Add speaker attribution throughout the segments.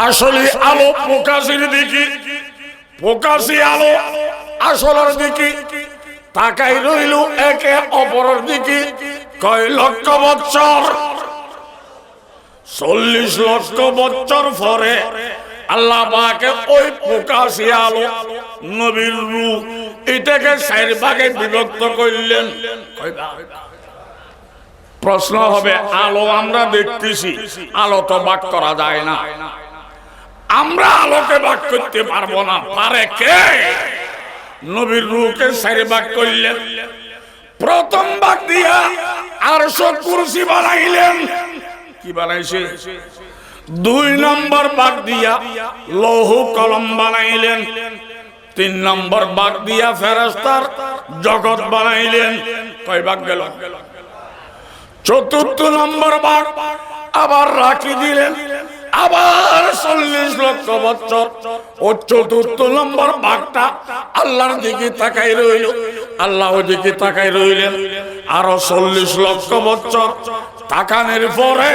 Speaker 1: আসলে আলো প্রকাশের দিকে, প্রকাশী আলো আসলের দিকে তাকাই রইল একে অপরের দিকে। কয় লক্ষ বছর, 40 লক্ষ বছর পরে আল্লাহ পাকে ওই প্রকাশী আলো নবীর রূহ এটাকে 4 ভাগে বিভক্ত করলেন। প্রশ্ন হবে, আলো আমরা দেখতেছি, আলো তো ভাগ করা যায় না, আমরা আলোকে ভাগ করতে পারবো না, পারে কে? নবীর রূহকে 4 ভাগ করলেন। প্রথম ভাগ দিয়া আরশ কুরসি বানাইলেন। কি বানাইছে? 2 নম্বর ভাগ দিয়া লৌহ কলম বানাইলেন। 3 নম্বর ভাগ দিয়া ফেরেশতার জগৎ বানাইলেন। কয় ভাগ গেল? 4র্থ নম্বর ভাগ আবার রাখি দিলেন, আবার 40 লক্ষ বছর ও 4র্থ নম্বর ভাগটা আল্লাহর দিকে তাকাই রইল, আল্লাহ ওদিকে তাকাই রইলেন। আরো 40 লক্ষ বছর তাকানোর পরে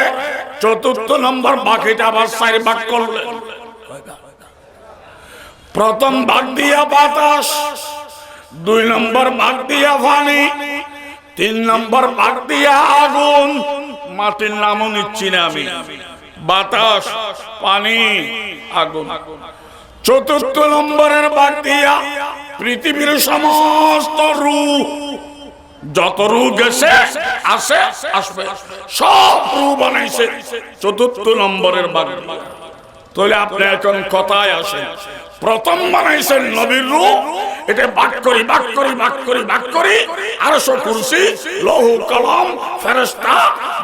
Speaker 1: 4র্থ নম্বর বাকিটা আবার 4 ভাগ করলেন। প্রথম ভাগ দিয়া বাতাস, 2 নম্বর ভাগ দিয়া পানি, 3 নম্বর ভাগ দিয়া আগুন। মাটির নামও নিচ্ছি না আমি, বাতাস, পানি, আগুন। 4র্থ নম্বরের ভাগ দিয়া পৃথিবীর সমস্ত রূহ, যত রূহ গেছে আসে আসবে, সব রূহ বানাইছে 4র্থ নম্বরের ভাগ। তাহলে আপনি এখন কথায় আসেন, প্রথম বানাইছেন নবীর রূহ, এটা ভাগ করি ভাগ করি ভাগ করি ভাগ করি আরশ কুরসি, লৌহ কলম, ফেরেশতা,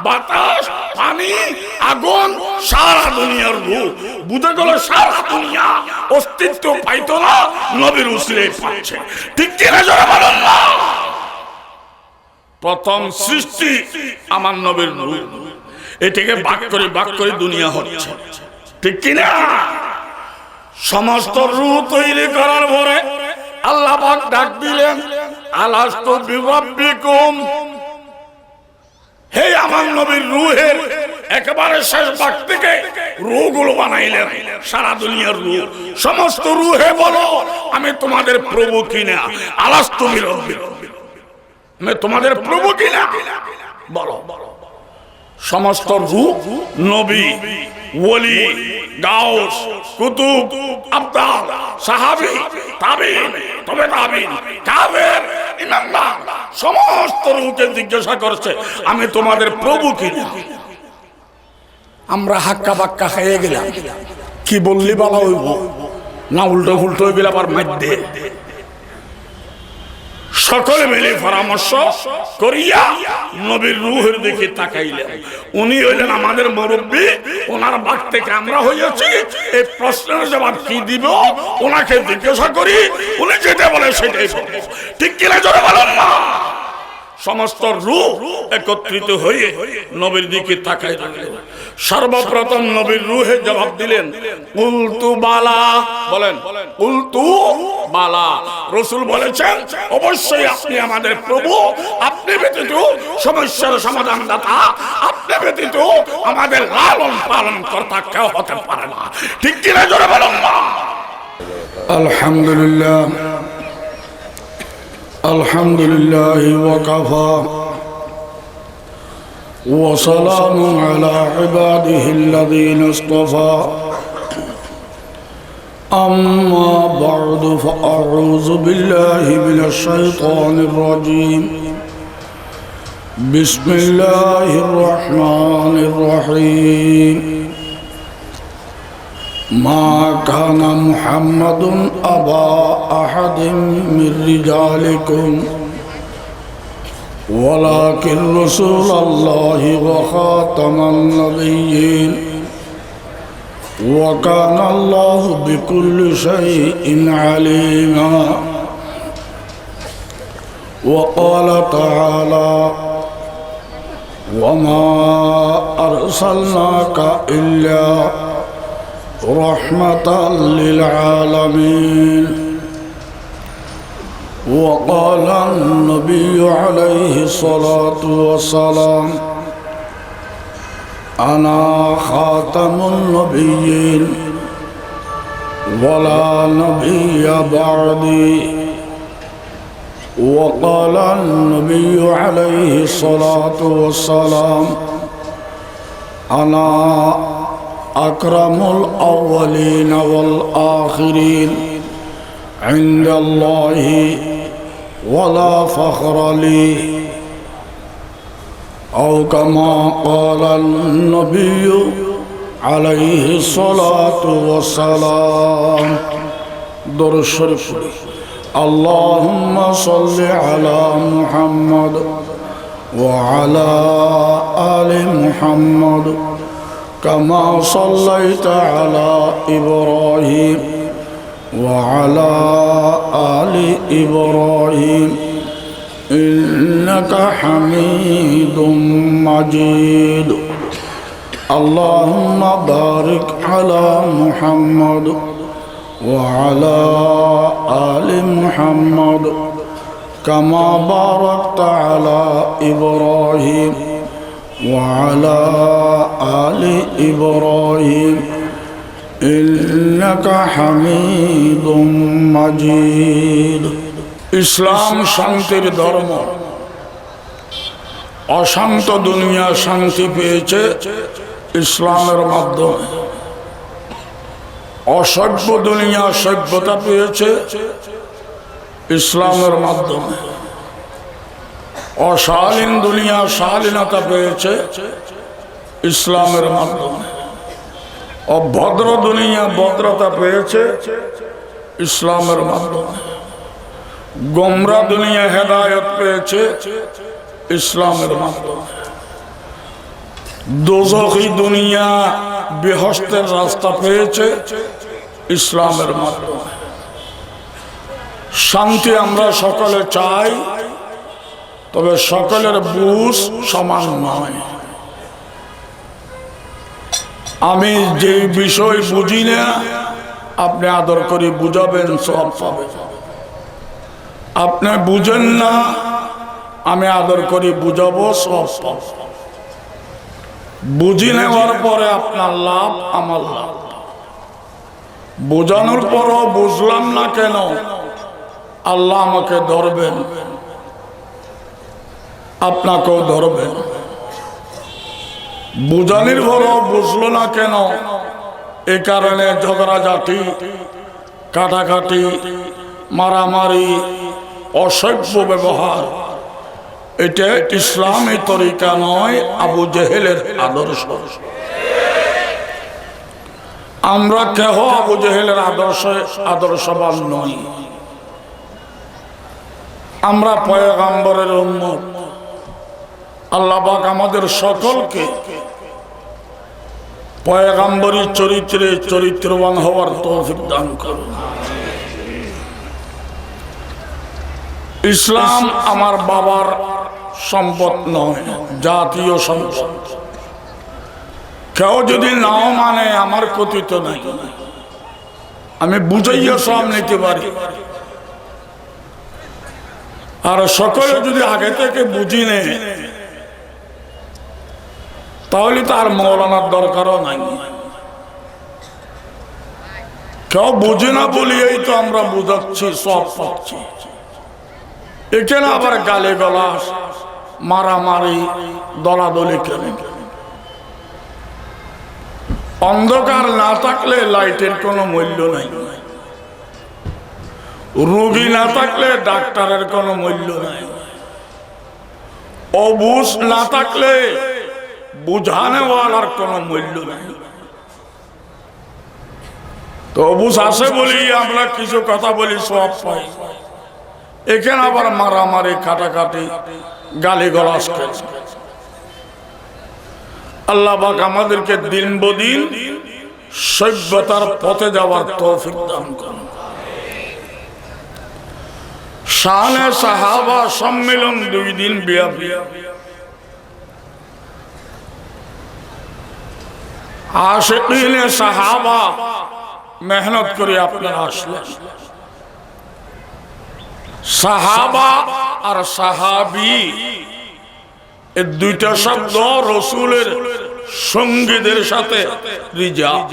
Speaker 1: বাতাস, পানি, আগুন, সারা দুনিয়ার রূহ। বুঝে গেল সারা দুনিয়া অস্তিত্ব পাইতো না, নবীর উসিলে পাচ্ছে। ঠিক কিনা জোরে বলেন না? প্রথম সৃষ্টি আমার নবীর রূহ, এটাকে ভাগ করে দুনিয়া হচ্ছে। ঠিক কিনা? সমস্ত রূহ তৈরি করার পরে আল্লাহ পাক ডাক দিলেন, আলাস্তু বিরাব্বিকুম। হে আমার নবীর রূহের একেবারে শেষ ভাগ থেকে রূহগুলো বানাইলেন, সারা দুনিয়ার রূহ। সমস্ত রূহে বলো, আমি তোমাদের প্রভু কিনা? আলাস্তু বিরাব্বিকুম, আমি তোমাদের প্রভু কিনা? বলো। সমস্ত রূহ নবী, ওলি, গাউস, কুতুব, আবদাল, সাহাবী, তাবিঈন, তবে তাবিঈন, কাফের, ঈমানদার সমস্ত রূহকে জিজ্ঞাসা করছে, আমি তোমাদের প্রভু কিনা? আমরা হাক্কা বাক্কা খেয়ে গেলাম, কি বললি বলা হইব না, উল্টো উল্টো হয়ে গেলে আবার মাইর। সকলে মিলে পরামর্শ করিয়া নবীর রূহের দিকে তাকাইলেন। উনি হইলেন আমাদের মুরব্বী, ওনার ভাগ থেকে আমরা হইয়াছি। এই প্রশ্নের জবাব কি দিব ওনাকে জিজ্ঞাসা করি, উনি যেটা বলে সেটাই বলবো। ঠিক কিনা জোরে বলেন না? সমস্ত রূহ একত্রিত হয়ে নবীর দিকে তাকাই রাখলেন। সর্বপ্রথম নবীর রূহে জবাব দিলেন, কুলতু বালা। বলেন, কুলতু বালা। রাসূল বলেছেন, অবশ্যই আপনি আমাদের প্রভু, আপনি ব্যতীত সমস্যার সমাধানদাতা, আপনি ব্যতীত আমাদের লালন পালন কর্তা কেউ হতে পারে না। ঠিক কিনা জোরে বলেন না?
Speaker 2: আলহামদুলিল্লাহ, আলহামদুলিল্লাহ ওয়াকাফা ওয়া সালামুন আলা ইবাদিহিল্লাযীনা ইসতাফা। আম্মা বা'দু ফাআউযু বিল্লাহি মিনাশ শাইতানির রাজীম। বিসমিল্লাহির রাহমানির রাহিম। মা কানা মুহাম্মাদুন আবা আহাদিন মির রিজালিকুম ওয়ালাকিন রাসূলুল্লাহি ওয়া খাতামান নাবিয়্যিন ওয়া কানা আল্লাহু বিকুল্লি শাইইন আলীমা। ওয়া ক্বালা তাআলা ওয়া মা আরসালনাকা ইল্লা رحمة للعالمين. وقال النبي عليه الصلاة والسلام أنا خاتم النبيين ولا نبي بعدي وقال النبي عليه الصلاة والسلام أنا أكرم الأولين والآخرين عند الله ولا فخر لي أو كما قال النبي عليه الصلاة والسلام درود شريف اللهم صل على محمد وعلى آل محمد كما صليت على إبراهيم وعلى آل إبراهيم إنك حميد مجيد اللهم بارك على محمد وعلى آل محمد كما باركت على إبراهيم وعلى آل إبراهيم إنك حميد مجيد ইসলাম শান্তির ধর্ম অশান্ত দুনিয়া শান্তি পেয়েছে ইসলামের মাধ্যমে অসভ্য দুনিয়া সভ্যতা পেয়েছে ইসলামের মাধ্যমে অশালীন দুনিয়া শালীনতা পেয়েছে ইসলামের মাধ্যমে অভদ্র দুনিয়া ভদ্রতা পেয়েছে ইসলামের মাধ্যমে গোমরা দুনিয়া হেদায়েত পেয়েছে ইসলামের মাধ্যমে দোজখী দুনিয়া বেহেশতের রাস্তা পেয়েছে ইসলামের মাধ্যমে শান্তি আমরা সকলে চাই তবে সকলের বুঝ সমান নয় আমি যে বিষয় বুঝি না আপনি আদর করে বুঝাবেন সব পাবেন আপনি বুঝেন না আমি আদর করে বুঝাবো সব পাবেন বুঝি নেওয়ার পরে আপনার লাভ আমার লাভ বোঝানোর পরও বুঝলাম না কেন আল্লাহ আমাকে ধরবেন আপনাকেও ধরবেন বুঝানির পরও বুঝলো না কেন এই কারণে ঝগড়াঝাটি কাটাকাটি মারামারি অসভ্য ব্যবহার এটা ইসলামী তরিকা নয় আবু জেহেলের আদর্শ আমরা কেহ আবু জেহেলের আদর্শবান নই আমরা পয়গম্বরের উম্মত আল্লাহ পাক আমাদের সকলকে পয়গম্বরী চরিত্রে চরিত্রবান হওয়ার তৌফিক দান করুন ইসলাম আমার বাবার সম্পদ নয় জাতীয় সম্পদ কেউ যদি নাও মানে আমার কথিত নাই আমি বুঝাইয়া সব নিতে পারি আর সকলে যদি আগে থেকে বুঝি নে তাহলে তার মৌলানার দরকারও নাই কেউ বুঝে না বলিয়েই তো আমরা বুঝাচ্ছি সব পাচ্ছি এখানে আবার গালে গলাস মারামারি দলাদলি কেন অন্ধকার না থাকলে লাইটের কোনো মূল্য নাই রোগী না থাকলে ডাক্তারের কোনো মূল্য নাই অবুঝ না থাকলে বুঝানেওয়ালার কোনো মূল্য নাই তো অবুঝ আছে বলি আমরা কিছু কথা বলি সব পাই এখানে আবার মারামারি কাটাকাটি গালিগালাজ করে আল্লাহ পাক আমাদেরকে দিন বদিন সভ্যতার পথে যাওয়ার তৌফিক দান করুন শানে সাহাবা সম্মেলন 2 দিন ব্যাপী আশিকিনে সাহাবা মেহনত করে আপনারা আসলেন সাহাবা আর সাহাবী এই দুইটা শব্দ রাসূলের সঙ্গীদের সাথে রিজাব।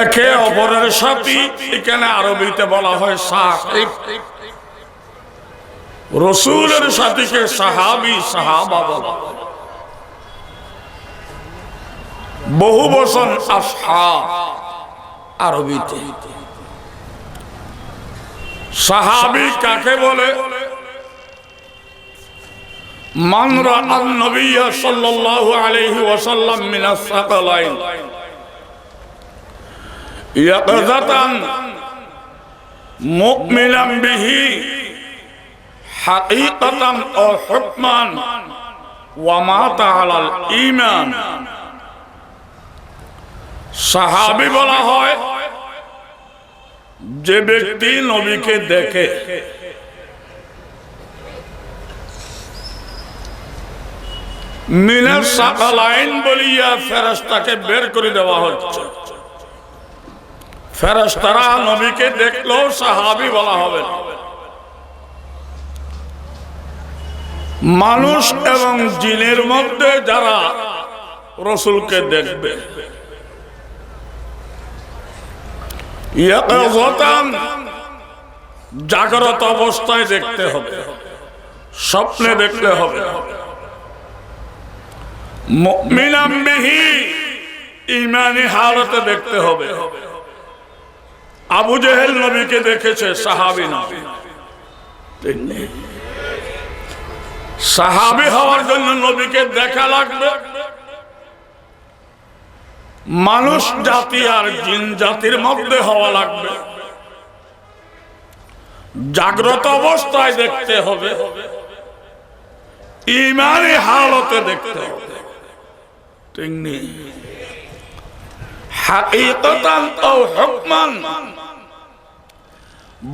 Speaker 2: একে অপরের সাথী, এখানে আরবিতে বলা হয় সাহিব। রসুলের সাথীকে সাহাবী সাহাবা বলা, বহু বচন আসহাব আরবিতে। সাহাবী কাকে বলে? মান রাআন নবিয়্য সাল্লাল্লাহু আলাইহি ওয়াসাল্লাম মিনাস সাকালাইন ইয়াকাযাতান মুমিনান বিহি হাকীকাতান ও হুকমান ওয়া মাতা আলাল ঈমান। সাহাবী বলা হয় যে ব্যক্তি নবীকে দেখে, মিনাস সাকালাইন বলিয়া ফেরেশতাকে বের করে দেওয়া হচ্ছে। ফেরেশতারা নবীকে দেখলেও সাহাবী বলা হবে না। মানুষ এবং জিনের মধ্যে যারা রসুলকে দেখবে, জাগ্রত অবস্থায় দেখতে হবে, স্বপ্নে দেখতে হবে। মুমিনান বিহি, ঈমানি হালতে দেখতে হবে। আবু জেহেল নবীকে দেখেছে, সাহাবী না। সাহাবী হওয়ার জন্য নবীকে দেখা লাগবে। মানুষ জাতি আর জিন জাতির মধ্যে হওয়া লাগবে। জাগ্রত অবস্থায় দেখতে হবে, ঈমানি হালতে দেখতে হবে। ঠিক নেই? হাকীকাতান ও হুকমান,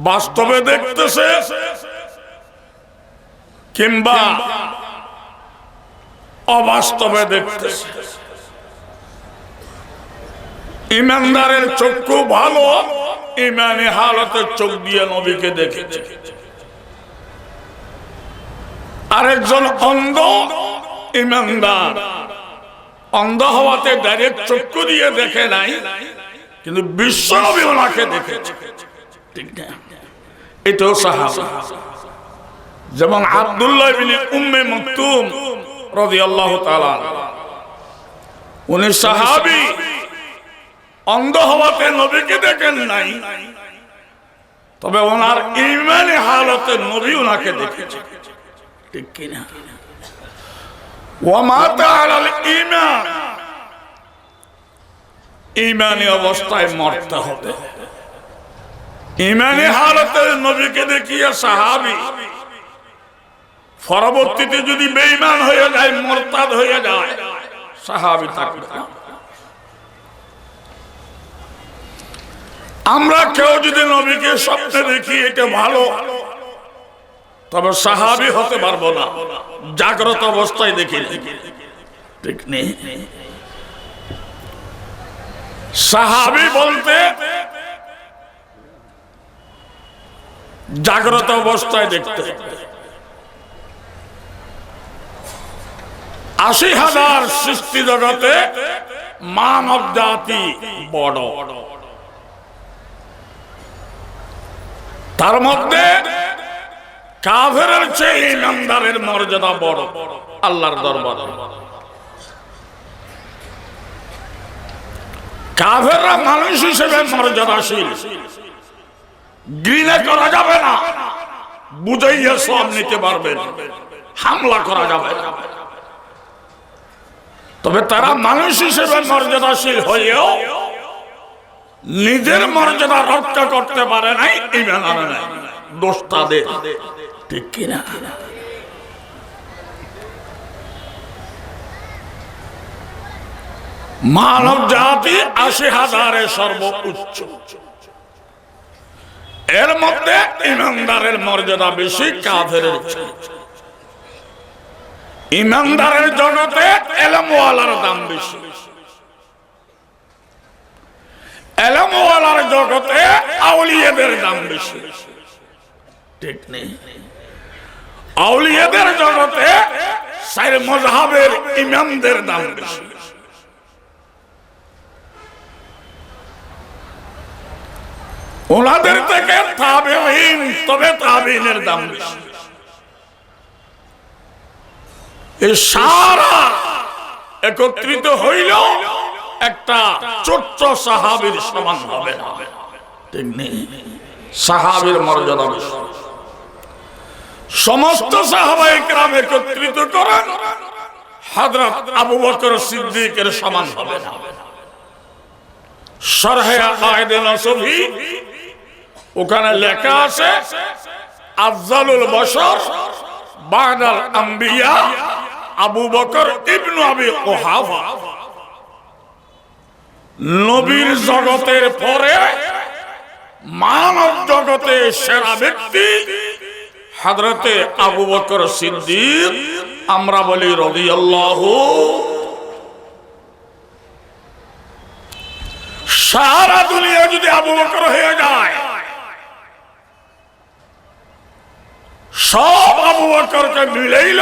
Speaker 2: বাস্তবে দেখতেছে কিংবা অবাস্তবে দেখতেছে। ইমানদারের চক্ষু ভালো, ঈমানি হালতে চোখ দিয়ে নবীকে দেখেছে। আরেকজন অন্ধ, ইমানদার অন্ধ হওয়াতে ডাইরেক্ট চক্ষু দিয়ে দেখে নাই, কিন্তু বিশ্বনবী ওনাকে দেখেছে। ঠিক না? এটাও সাহাবা। যেমন আব্দুল্লাহ ইবনে উম্মে মাকতুম রাদিয়াল্লাহু তাআলা, উনি সাহাবী, অন্ধ হওয়াতে নবীকে দেখেন নাই, তবে ওনার ঈমানি হালতে নবী ওনাকে দেখেছে। ঠিক কিনা? ওয়া মাতা আলাল ঈমান, ঈমানি অবস্থায় মরতে হবে। ঈমানি হালতে নবীকে দেখিয়া সাহাবী, পরবর্তীতে যদি বেঈমান হয়ে যায়, মুরতাদ হয়ে যায়, সাহাবী থাকবে না। আমরা কেউ যদি নবীকে স্বপ্নে দেখি, এটা ভালো, তবে সাহাবী হতে পারবো না, জাগ্রত অবস্থায় দেখি। ঠিক নেই? সাহাবী বলতে জাগ্রত অবস্থায় দেখতে। ৮০,০০০ সৃষ্টি জগতে মানব জাতি বড়, তার মধ্যে কাফেরের চেয়ে ইমানদারের মর্যাদা বড় আল্লাহর দরবারে। কাফেররা মানুষ হিসেবে মর্যাদাশীল, ঘৃণা করা যাবে না, বুঝাইয়া সব নিতে পারবেন, হামলা করা যাবে না। তবে তারা মানুষ হিসেবে মর্যাদাশীল হয়েও নিজের মর্যাদা রক্ষা করতে পারে নাই, ঈমান আনে নাই, দোষ তাদের। ঠিক কিনা? মানব জাতি ৮০,০০০ সর্বোচ্চ, এর মধ্যে ইমানদারের মর্যাদা বেশি কাফেরের চেয়ে। ইমানদারের জগতে এলমওয়ালার দাম বেশি, এলমওয়ালার জগতে আউলিয়াদের দাম বেশি। ঠিক নেই?
Speaker 1: আউলিয়াদের জগতে চার মাযহাবের ইমামদের দাম বেশি। ওনাদের থেকে তাবেঈন, তবে তাবেঈনের দাম বেশি। এই সারা একত্রিত হইল একটা ছোট্ট সাহাবীর সমান হবে না, ঠিক নেই? সাহাবীর মর্যাদা বেশি। সমস্ত সাহাবায়ে কেরাম একত্রিত করেন হযরত আবু বকর সিদ্দিকের সমান হবে না। শরহে আকায়েদে নসফি ওখানে লেখা আছে আফজালুল বশর বাদাল আম্বিয়া আবু বকর ইবনে আবি কুহাফা। নবীর জগতের পরে মানব জগতে সেরা ব্যক্তি হযরতে আবু বকর সিদ্দিক, আমরা বলি রাদিয়াল্লাহু। সারা দুনিয়া যদি আবু বকর হয়ে যায়, সব আবু বকরকে মিলাইল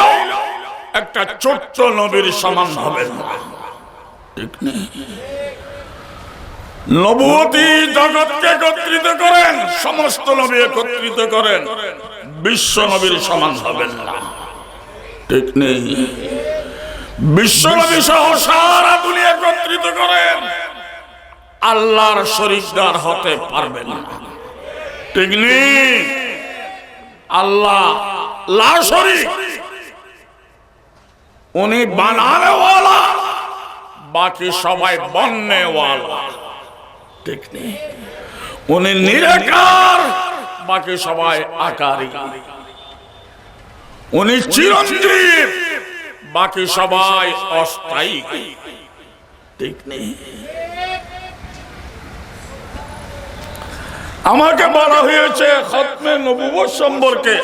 Speaker 1: একটা ছোট্ট নবীর সমান হবে না, ঠিক নেই? নবুয়তি জগৎকে একত্রিত করেন, সমস্ত নবী একত্রিত করেন, বিশ্ব নবীর সমান হবেন না, ঠিক নেই? বিশ্ব নবী সহ সারা দুনিয়া একত্রিত করেন, আল্লাহর শরীকদার হতে পারবেন না, ঠিক নেই? আল্লাহ লা শরীক, উনি বানানেওয়ালা, বাকি সবাই বন্নেওয়ালা, ঠিক নেই? উনি নিরাকার, বাকি সবাই আকারী। উনি চিরঞ্জীব, বাকি সবাই অস্থায়ী, ঠিক নেই? আমাকে বলা হয়েছে খতমে নবুয়ত সম্পর্কে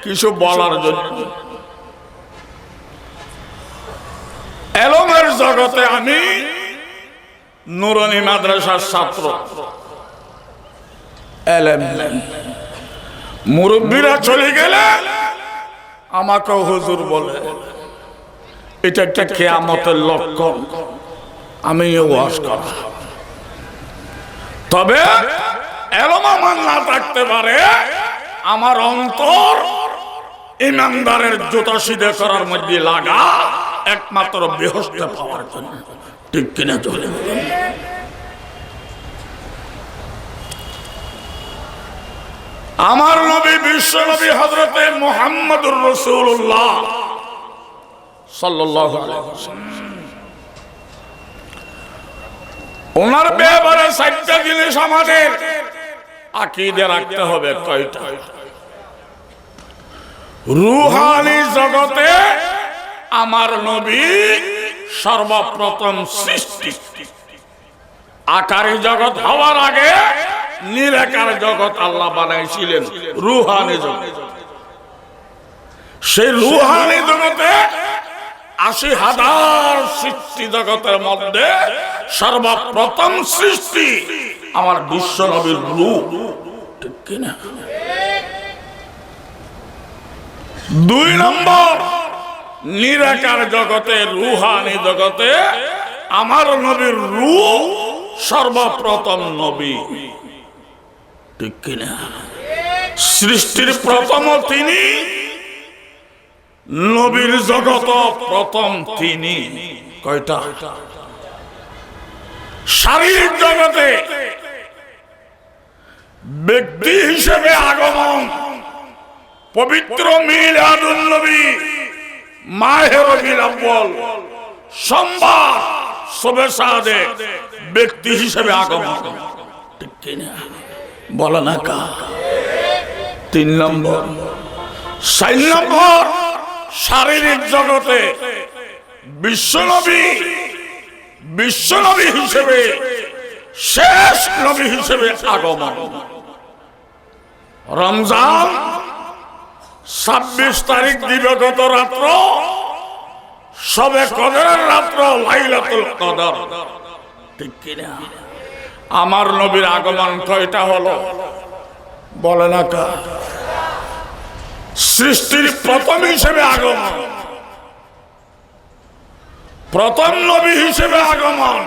Speaker 1: কিছু বলার জন্য। এলমের জগতে আমি নুরানি মাদ্রাসার ছাত্র, এলেম মুরব্বীরা চলে গেলে আমাকে হুজুর বলে, এটা একটা কিয়ামতের লক্ষণ। আমি ওয়াজ করা, তবে এলম আমার না থাকতে পারে, আমার অন্তর ইমানদারের জুতা সিধে করার মধ্যে লাগা, একমাত্র বেহেশতে পাওয়ার জন্য, ঠিক কিনা? চলে আমার নবী, বিশ্ব নবী হযরতে মুহাম্মদুর রাসূলুল্লাহ সাল্লাল্লাহু আলাইহি ওয়াসাল্লাম, ওনার ব্যাপারে 4টা জিনিস আমাদের আকীদা রাখতে হবে। কয়টা? রূহানি জগতে আমার নবী সর্বপ্রথম সৃষ্টি। আকারী জগৎ হওয়ার আগে নিরাকার জগৎ আল্লাহ বানাইছিলেন রূহানি জগৎ। সেই রূহানি জগতে 80,000 সৃষ্টি জগতের মধ্যে সর্বপ্রথম সৃষ্টি আমার বিশ্ব নবীর রূহ, ঠিক কিনা? 2 নম্বর, নিরাকার জগতে রূহানি জগতে আমার নবীর রূহ সর্বপ্রথম নবী, ঠিক কিনা? সৃষ্টির প্রথম তিনি, নবীর জগত প্রথম তিনি। কয়টা? শারীরিক জগতে ব্যক্তি হিসেবে আগমন, পবিত্র মিলাদুন নবী, মাহে রবিউল আউয়াল, সোমবার, শবে সাদেক, ব্যক্তি হিসেবে আগমন, ঠিক কিনা? বলো না কা? 3 নম্বর। 4 নম্বর, শারীরিক জগতে বিশ্বনবী, বিশ্বনবী হিসেবে, শেষ নবী হিসেবে আগমন। রমজান 26 তারিখ দিবাগত রাত্র, শবে কদরের রাত্র, লাইলাতুল কদর, ঠিক কিনা? আমার নবীর আগমন কয়টা হলো? বলে না কা? সৃষ্টির প্রথম হিসেবে আগমন, প্রথম নবী হিসেবে আগমন।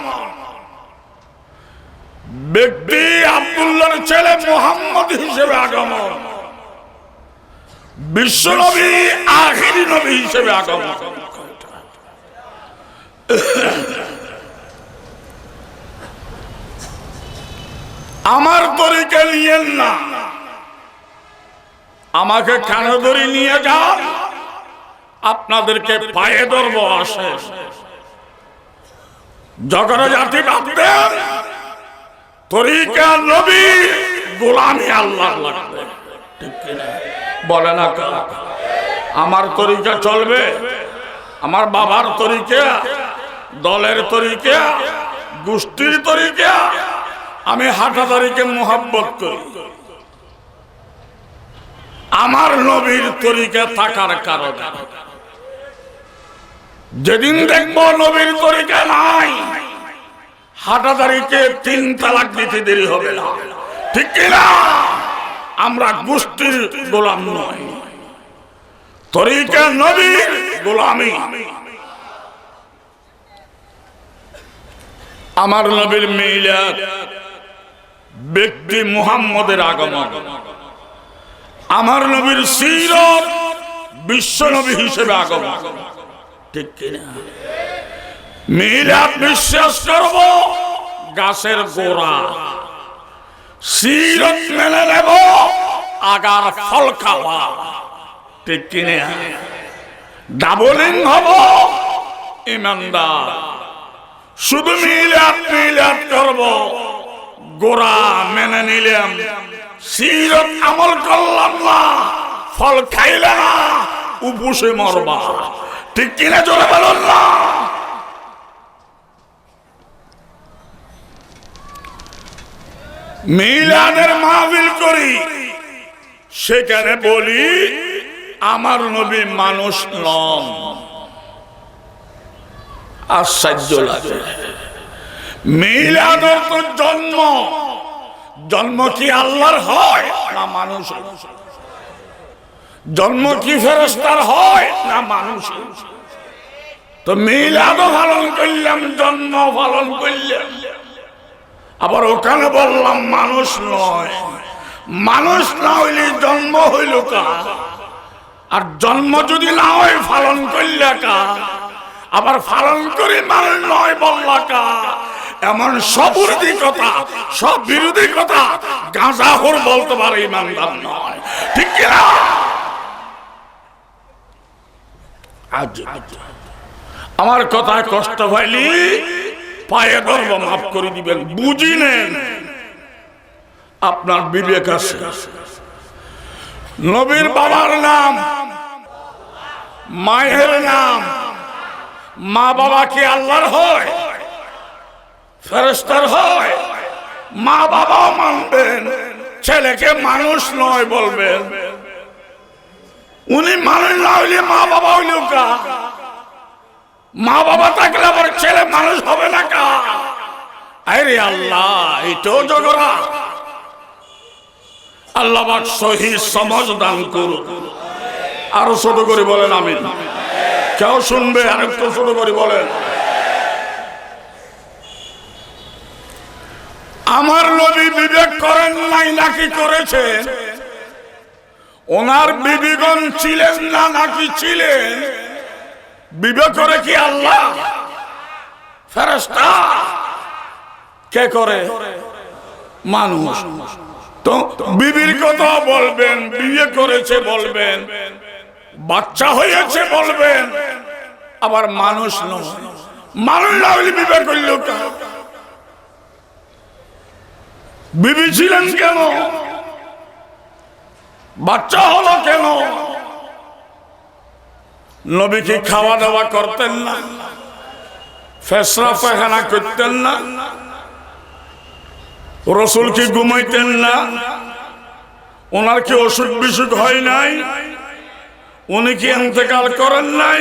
Speaker 1: ব্যক্তি আব্দুল্লাহর ছেলে মুহাম্মদ হিসেবে আগমন। বিশ্ব নবী আখিরি নবী হিসেবে আগমন। আমার তরিকা নিয়েন না, আমাকে কেন ধরে নিয়ে যান, আপনাদেরকে পায়ে ধরব। আসে জগৎ জাতি ভাবতেন তরিকা নবী, গোলামি আল্লাহ লাগবে, ঠিক কিনা বলে না? আমার তরিকা চলবে, আমার বাবার তরিকা, দলের তরিকা, গোষ্ঠীর তরিকা, আমি হাটাদারিকে মোহাব্বত করি। আমার নবীর তরিকা থাকার কারণে যেদিন দেখবো নবীর তরিকা নাই, হাটাদারিকে 3 তালাক দিতে দেরি হবে না, ঠিক কিনা? আমরা গোষ্ঠীর গোলাম নয়, তরিকা নবীর গোলামি। আমার নবীর মিলাদ, ব্যক্তি মুহাম্মদের আগমন। আমার নবীর সিরত, বিশ্ব নবী হিসেবে আগমন, ঠিক কিনা? মিলাদ বিশ্বাস করব গাছের গোড়া, সিরত মেনে নেব আগার ফল খাওয়া, ঠিক কিনা? ডাবলিং হব ইমানদার। শুধু মিলাদ মিলাদ করব, গোড়া মেনে নিলাম, সিরত আমল করলাম না, ফল খাইলে না, উপসে মরবা, ঠিক কিনা? জোরে বলুন না। মিলাদের মাহফিল করি, সেখানে বলি আমার নবী মানুষ নন। আশ্চর্য লাগে। মিলাদের তো জন্ম, জন্ম কি আল্লাহর হয় না মানুষ? জন্ম কি ফেরেশতার হয় না মানুষ? তো মিলাদও পালন করলাম, জন্ম পালন করলাম, আবার ওখানে বললাম মানুষ নয়। মানুষ না হইলে জন্ম হইল কা? আর জন্ম যদি না হয় পালন করলে কা? আবার পালন করে মানুষ নয় বললা কা? এমন সব বিরোধী কথা, সব বিরোধী কথা গাঁজাখোর বলতে পারে ইমানদার নয়, ঠিক কিনা? আমার কথায় কষ্ট পাইলি পায়ে ধরব, মাফ করে দিবেন, বুঝি নেন, আপনার বিবেক আছে। নবীর বাবার নাম, মায়ের নাম, মা বাবা কি আল্লাহর হয়, ফেরেশতার হয়? মা বাবাও মানবেন, ছেলেকে মানুষ নয় বলবেন। উনি মানুষ না হইলে মা বাবা হইল কা? মা বাবা থাকলে আবার ছেলে মানুষ হবে না কা? আরে আল্লাহ, এটাও জগরা। আল্লাহ পাক সহি সমঝ দান করুন। আরো ছোট করে বলেন আমিন। কেউ শুনবে? আর একটু ছোট করে বলেন। আমার নবী বিবেক করেন নাই নাকি করেছেন? ওনার বিবেকন ছিলেন না নাকি ছিলেন? বিবেক করে কি আল্লাহ? ফেরেশতা? কে করে? মানুষ। তো বিবির কথা বলবেন, বিয়ে করেছে বলবেন, বাচ্চা হয়েছে বলবেন, আবার মানুষ নয়। মানুষ না হইলে বিবেক করল কা? বিবি ছিলেন কেন? বাচ্চা হলো কেন? নবী কি খাওয়া দাওয়া করতেন না? ফেসরা পায়খানা করতেন না? রসুল কি ঘুমাইতেন না? ওনার কি অসুখ বিসুখ হয় নাই? উনি কি ইন্তেকাল করেন নাই?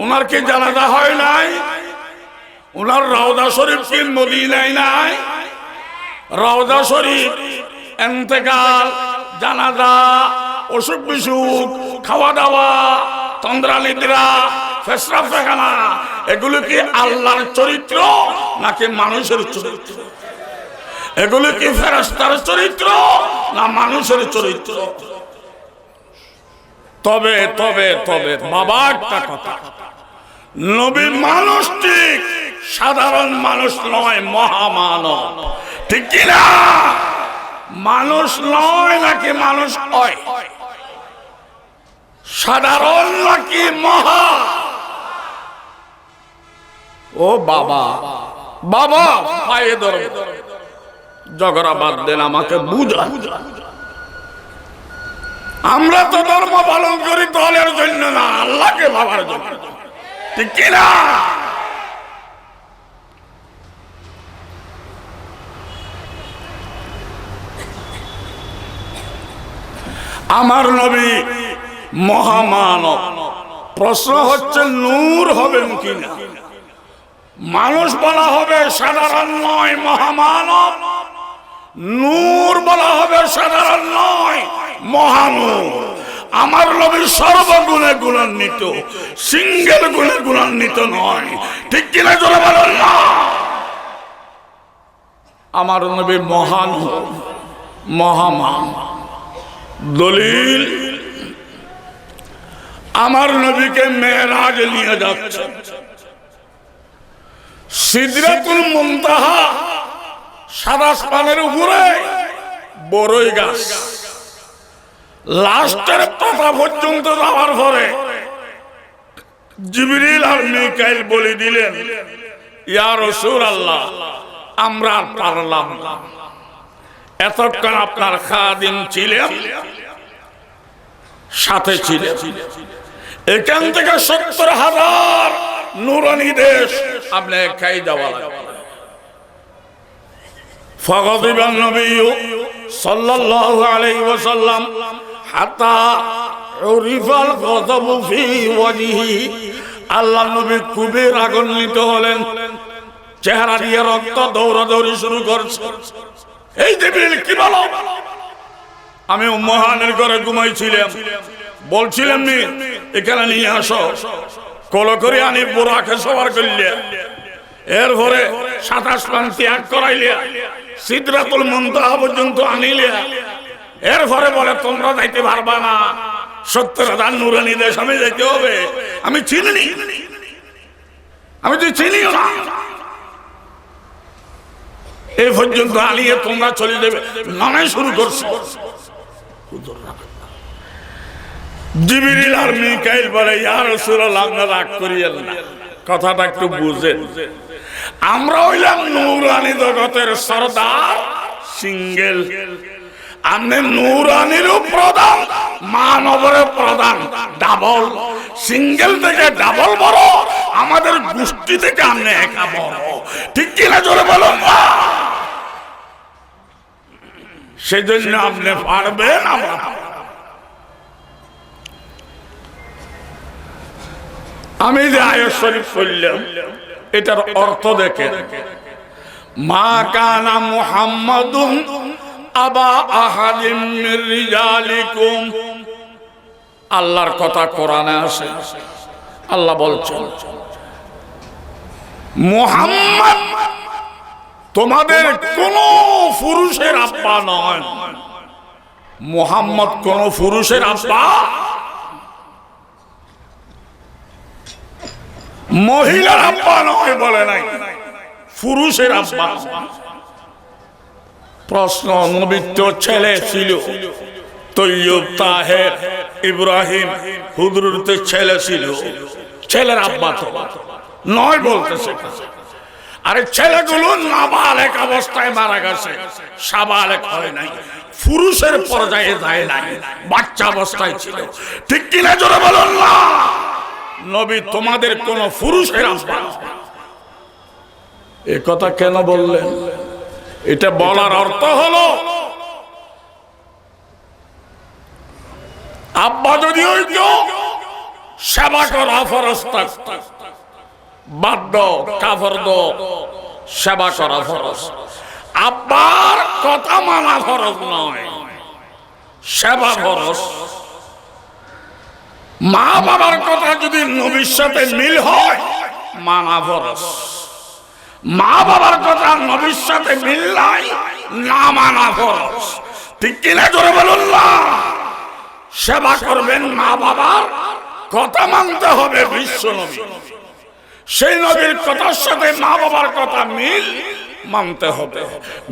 Speaker 1: ওনার কি জানাজা হয় নাই? ওনার রওজা শরীফ কি মদিনায় নাই? রওজা শরীফ, ইন্তেকাল, জানাজা, অসুখ বিসুখ, খাওয়া দাওয়া, তন্দ্রা নিদ্রা, পেশাব পায়খানা, এগুলো কি আল্লাহর চরিত্র নাকি মানুষের চরিত্র? এগুলো কি ফেরেশতার চরিত্র না মানুষের চরিত্র? তবে তবে তবে বাবা একটা কথা, নবী মানুষ ঠিক, সাধারণ মানুষ নয়, মহামানব, ঠিক কিনা? মানুষ নয় নাকি মানুষ হয়? সাধারণ নাকি মহা? ও বাবা, বাবা পায়ে ধরো, ঝগড়া বাদ দেন, আমাকে বুঝা। আমরা তো ধর্ম পালন করি দলের জন্য না, আল্লাহকে ভাবার জন্য, ঠিক কিনা? আমার নবী মহামানব। প্রশ্ন হচ্ছে নূর হবেন কিনা? মানুষ বলা হবে সাধারণ নয়, মহামানব। নূর বলা হবে সাধারণ নয়, মহানূর। আমার নবী সর্বগুণে গুণান্বিত, সিঙ্গেল গুণে গুণান্বিত নয়, ঠিক কিনা জোরে বলেন না? আমার নবী মহানূর, মহামান। দলিল, আমার নবীকে মেরাজ নিয়ে যাচ্ছে, সিদরাতুল মুনতাহা, সাদা আসমানের উপরে বড়ই গাছ, লাস্টের পাতা পর্যন্ত যাওয়ার পরে জিবরিল আর মিকাইল বলে দিলেন, ইয়া রাসূলুল্লাহ, আমরা আর পারলাম না, এতক্ষণ আপনার খাদিম ছিলেন, সাথে ছিলেন, এখান থেকে ৭০,০০০ নূরানী দেশ আপনি খাই যাওয়া লাগবে। فغضب النبي صلى الله عليه وسلم حتى عرف الغضب في وجهه। আল্লাহ নবী খুবই রাগান্বিত হলেন, চেহারা দিয়ে রক্ত দৌড়াদৌড়ি শুরু করছে। এই জিবরিল কি বলো? আমি উম্মহানের ঘরে ঘুমাইছিলাম, বলছিলাম নি এখানে নিয়ে আসো, কল করে আনি বুরাকে সবার করলে, এরপরে ২৭ পান ত্যাগ করাইলে, সিদরাতুল মুনতাহা পর্যন্ত আনিলে, এরপরে বলে তোমরা যাইতে পারবা না, ৭০,০০০ নূরানী দেশ আমি যাইতে হবে। আমি চিনি, আমি তো চিনিও না, এই পর্যন্ত আনিয়ে তোমরা চলে যাবে, নানাই শুরু করছো। জিবরিল আর মিকাইল বলে, ইয়া রাসূলুল্লাহ, আপনারা রাগ করিয়েন না, কথাটা একটু বুঝেন, আমরা হইলাম নূরানী জগতের সরদার, সিঙ্গেল। আপনি নূরানীরও প্রধান, মানবের প্রধান, ডাবল। সিঙ্গেল থেকে ডাবল বড়, আমাদের গোষ্ঠী থেকে আপনি একা বড়, ঠিক কিনা জোরে বলুন না? সেজন্য আপনি পারবেন, আমরা। আমি যে আয়াত শরীফ পড়লাম, এটার অর্থ দেখেন, মা কানা মুহাম্মাদুন আবা আহাদিম মির রিজালিকুম। আল্লাহর কথা কোরআনে আছে, আল্লাহ বলছেন মুহাম্মদ তোমাদের কোন পুরুষের আব্বা নয়। মুহাম্মদ কোন পুরুষের আব্বা, মহিলার আব্বা নয়, বলে নাই, পুরুষের আব্বা। প্রশ্ন, নবীর তো ছেলে ছিল, তৈয়ব, তাহের, ইব্রাহিম, হুদরুর তো ছেলে ছিল, ছেলের আব্বা তো নয় বলতেছে। আরে ছেলেগুলো নাবালেক অবস্থায় মারা গেছে, সাবালেক হয় নাই, পুরুষের পর্যায়ে যায় নাই, বাচ্চা অবস্থায় ছিল, ঠিক কিনা জোরে বলুন না? নবী তোমাদের কোন পুরুষের আব্বা। এ কথা কেন বললেন? এটা বলার অর্থ হলো, আব্বা যদি হইতো সেবা করা ফরজ থাকত, বাধ্য, কাফর দো, সেবা করা ফরজ। আব্বার কথা মানা ফরজ নয়, সেবা ফরজ। মা বাবার কথা যদি নবীর সাথে মিল হয় মানা ফরজ। মা বাবার কথা নবীর সাথে মিল নাই, না মানা ফরজ। ঠিক কিনা জোরে বলুন না? সেবা করবেন মা বাবার, কথা মানতে হবে বিশ্ব নবী। সেই নবীর কথার সাথে মা বাবার কথা মিল মানতে হবে,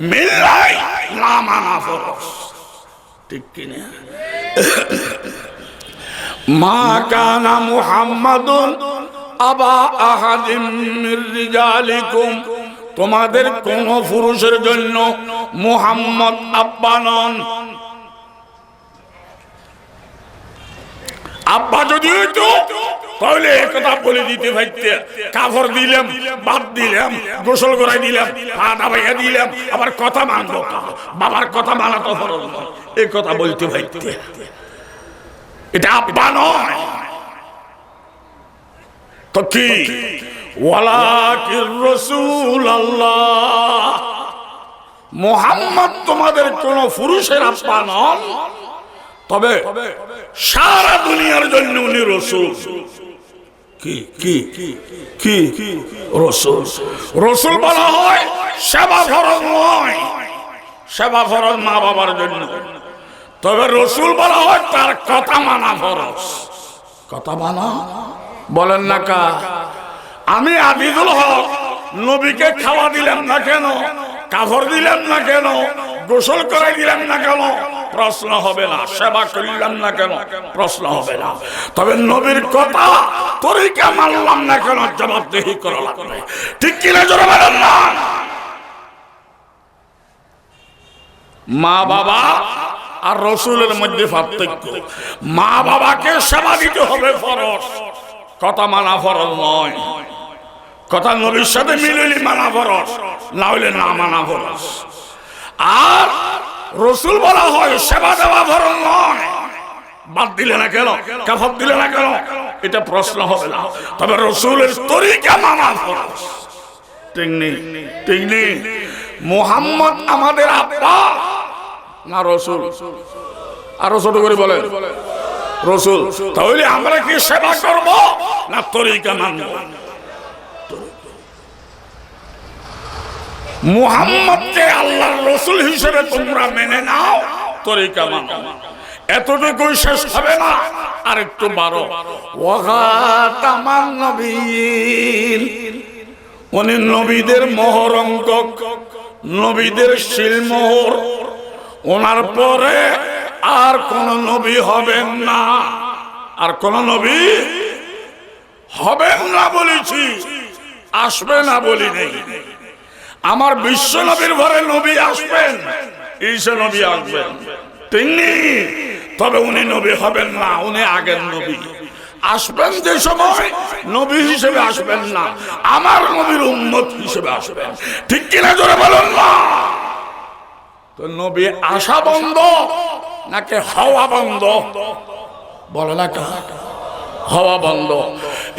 Speaker 1: মিল নাই, না মানা ফরজ। ঠিক কিনা? মা কানা মুহাম্মাদুন আবা আহাদিম মির রিজালিকুম, তোমাদের কোন পুরুষের জন্য মুহাম্মদ আব্বা নন। আব্বা যদি হইতো তাহলে একথা বলে দিতে পারতে, কাপড় দিলাম, বাদ দিলাম, গোসল করাই দিলাম, পা দাবাইয়া দিলাম, আবার কথা মানবো, বাবার কথা মানা তো ফরজ নয়, এই কথা বলতে পারতে। এটা আব্বা নয় তো কি? ওয়ালাকির রাসূলুল্লাহ, মুহাম্মদ তোমাদের কোন পুরুষের আব্বা নন, তবে সারা দুনিয়ার জন্য উনি রাসূল। কি কি কি কি রাসূল? রাসূল বলা হয় সেবা ফরজ নয়, সেবা ফরজ মা বাবার জন্য, তবে রাসূল বলা হয় তার কথা মানা ফরজ। কথা মানা বলেন না কা? আমি আজিজুল হক নবীকে খাওয়া দিলাম না কেন, কাপড় দিলাম না কেন, গোসল করাই দিলাম না কেন, প্রশ্ন হবে না। সেবা করলাম না কেন, প্রশ্ন হবে না। তবে নবীর কথা তরিকা মানলাম না কেন, জবাবদিহি করা লাগবে। ঠিক কিনা জোরে বলেন না? মা বাবা আর রাসূলের মধ্যে পার্থক্য। মা বাবাকে সেবা দিতে হবে ফরজ, কথা মানা ফরজ নয়। কথা নবীর সাথে মিললে মানা ফরজ, না হলে না মানা ফরজ। আর রাসূল বলা হয় সেবা দেওয়া ফরজ নয়, বাদ দিলে না কেন, কাফার দিলে না কেন, এটা প্রশ্ন হবে না। তবে রাসূলের তরিকা মানা ফরজ। ঠিক নেই? ঠিক নেই? মুহাম্মদ আমাদের আব্বা না রাসূল? আরো ছোট করে বলেন রাসূল। তাহলে আমরা কি সেবা করব না তরিকা মানব? মুহাম্মদকে আল্লাহর রাসূল হিসেবে তোমরা মেনে নাও, তরিকা মানো। এতটুকু শেষ হবে না, আর একটু বাড়ো। ওয়া খাতামান নবিয়্যিন, উনি নবীদের মোহরঙ্কক, নবীদের শিলমোহর। ওনার পরে আর কোন নবী হবেন না, আর কোন নবী হবেন না বলেছি, আসবে না বলি নেই। আমার বিশ্ব নবীর ঘরে নবী আসবেন, ঈসা নবী আসবেন তিনি, তবে উনি নবী হবেন না, উনি আগের নবী। আসবেন যে সময় নবী হিসেবে আসবেন না, আমার নবীর উম্মত হিসেবে আসবেন। ঠিক কিনা জোরে বলুন না? তো নবী আসা বন্ধ নাকি হওয়া বন্ধ? বলে না কা? হওয়া বন্ধ।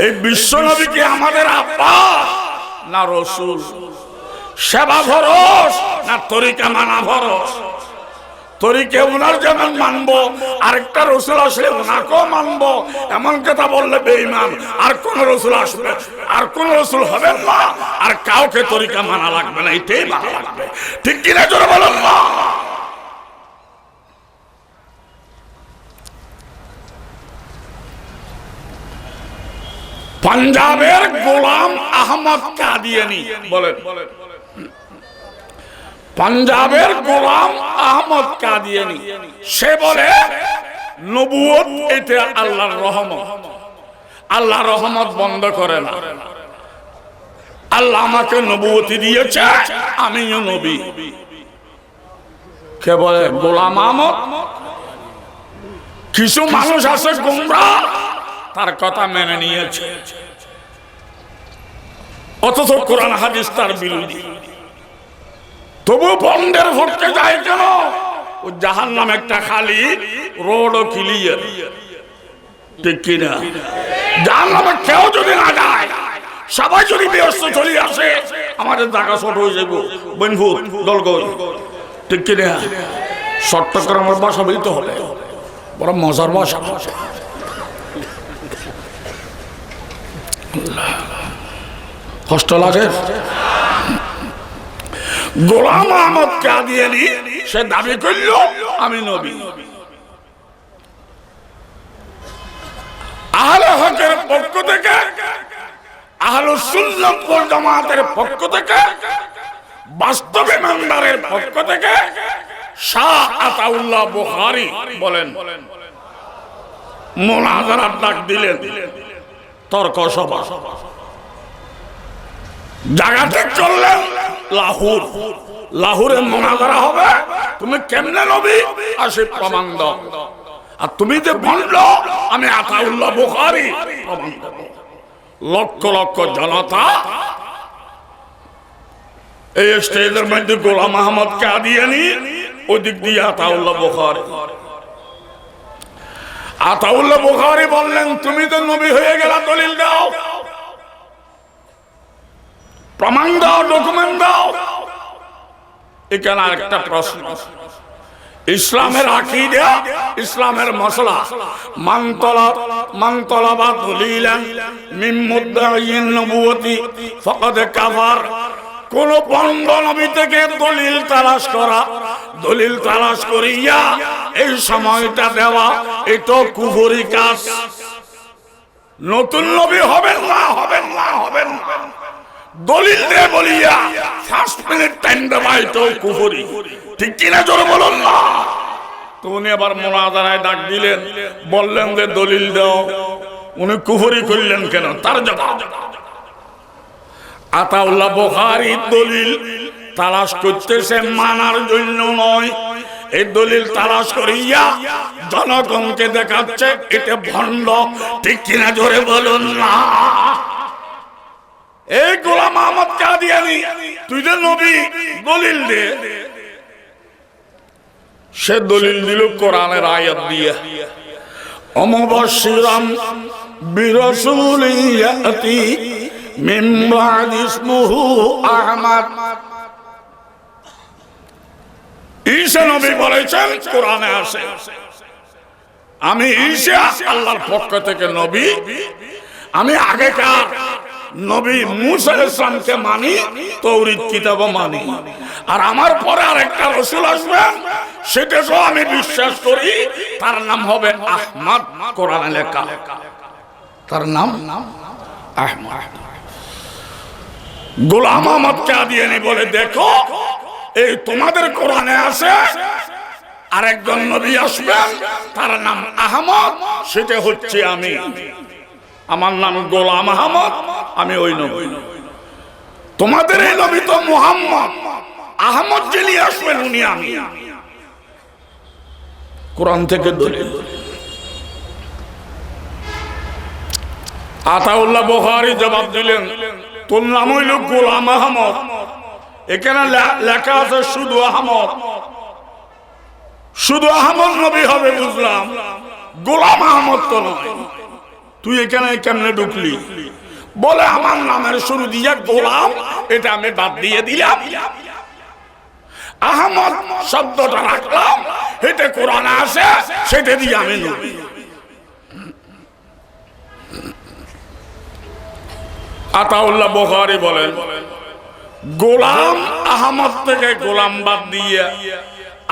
Speaker 1: এই বিশ্ব নবী কি আমাদের আব্বা না রাসূল? সেবা ফরজ না তরিকা মানা ফরজ? তরিকা ওনার যেমন মানবো, আরেকটা রাসূল আসলে ওনাকেও মানবো, এমন কথা বললে বেঈমান। আর কোন রাসূল আসবে, আর কোন রাসূল হবে না, আর কাউকে তরিকা মানা লাগবে না, এটাই মানা লাগবে। ঠিক কিনা জোরে বলুন না? পাঞ্জাবের গোলাম আহমদ কাদিয়ানী বলেন, পাঞ্জাবের গোলাম আহমদ কাদিয়ানী, সে বলে নবুয়ত এটা আল্লাহর রহমত, আল্লাহ রহমত বন্ধ করে না। আল্লাহ আমাকে নবুয়তি দিয়েছে, আমিও নবী। কে বলে? গোলাম আহমদ। কিছু মানুষ আছে গোমরাহ, তার কথা মেনে নিয়েছে, অথচ কোরআন হাদিস তার বিরোধী। তবু বন্ডের ভোটকে যায় কেন? ও জাহান্নাম একটা খালি, রোড ক্লিয়ার। ঠিক কিনা? জাহান্নামে কেউ যদি না যায়, সবাই যদি ব্যস্ত চলে আসে, আমাদের জায়গা ছোট হয়ে যাবো, বনভূত দলগল। ঠিক কিনা?
Speaker 2: চট্টগ্রামের ভাষা বলতে হবে, বড় মজার ভাষা। কষ্ট লাগে। গোলাম আহমদ কাদিয়ানী সে দাবি করল আমি নবী। আহলে হকের পক্ষ থেকে, আহলুস সুন্নাত ওয়াল জামাতের পক্ষ থেকে, বাস্তব ইমানদারের পক্ষ থেকে শাহ আতাউল্লাহ বুখারী বলেন মুনাজারার ডাক দিলেন, তর্ক সভা। জায়গা ঠিক করলেন লাহোর। লাহোরে মুনাজারা হবে, তুমি কেমনে নবী আসে প্রমাণ দাও, আর তুমি যে বলল আমি আতাউল্লাহ বুখারী প্রমাণ দেব। লক্ষ লক্ষ জনতা এই স্টেজের মধ্যে গোলাম আহমদ কাদিয়ানী, ওদিক দিয়ে আতাউল্লাহ বুখারী। আতাউল্লাহ বুখারী বললেন তুমি তো নবী হয়ে গেলা, দলিল দাও, প্রমাণ দাও, ডকুমেন্ট দাও। এখানে আরেকটা প্রশ্ন, ইসলামের আকীদা, ইসলামের মসলা, মান তালাবা দলিলান মিন মুদ্দাঈন নবুয়তি ফাকাদ কাফার। কোন বন্ধ নবী থেকে দলিল তালাশ করা, দলিল তালাশ করিয়া এই সময়টা দেওয়া, এটা কুফরি কাজ। নতুন নবী হবেন না, হবেন না, হবেন না, দলিল দিয়ে বলিয়া 5 মিনিট টাইম দেওয়া, এটাও কুফরি। ঠিক কিনা জোরে বলুন না। তো উনি আবার মুনাজারায় ডাক দিলেন, বললেন যে দলিল দাও। উনি কুফরি করলেন কেন? তার জবাব, আতাউল্লাহ বুখারী দলিল তালাশ করতেছে মানার জন্য নয়, এই দলিল তালাশ করিয়া জনগণকে দেখাচ্ছে এটা ভণ্ড। ঠিক কিনা জোরে বলুন না। এই গোলাম আহমদ কাদিয়ানী, তুই যে নবী, দলিল দে। সে দলিল দিল কোরআনের আয়াত দিয়ে, অমুবাশশিরাম বিরাসূলিন ইয়াতি মিন বা'দি ইসমুহু আহমদ। ঈসা নবী বলেছেন, কোরআনে আছে, আমি ঈসা আল্লাহর পক্ষ থেকে নবী। আমি আগেকার নবী মূসা আলাইহিস সালামকে মানি, তাওরীত কিতাব মানি, আর আমার পরে আরেকটা রাসূল আসবেন, সেটাও আমি বিশ্বাস করি। তার নাম হবে আহমদ, কোরআনে লেখা, তার নাম আহমদ। গোলাম আহমদ কাদিয়ানী বলে, দেখো এই তোমাদের কোরআনে আছে আরেকজন নবী আসবেন, তার নাম আহমদ, সেটা হচ্ছে আমি। আমার নাম গোলাম আহমদ, আমি ওই নবী। তোমাদের এই নবী তো মুহাম্মদ, আহমদ যিনি আসবেন উনি আমি। কোরআন থেকে দলিল। আতাউল্লাহ বুখারী জবাব দিলেন, তোর নাম হইল গোলাম আহমদ, এখানে লেখা আছে শুধু আহমদ। শুধু আহমদ নবী হবে বুঝলাম, গোলাম আহমদ তো নয়। তুই এখানে কেমনে ঢুকলি? বলে আমার নামের শুরু দিয়ে গোলাম, এটা আমি বাদ দিয়ে দিলাম, আহমদ শব্দটা রাখলাম, এটা কোরআনে আছে, সেটা দিয়ে আমি নবী। আতাউল্লাহ বুখারী বলেন, গোলাম আহমদ থেকে গোলাম বাদ দিয়ে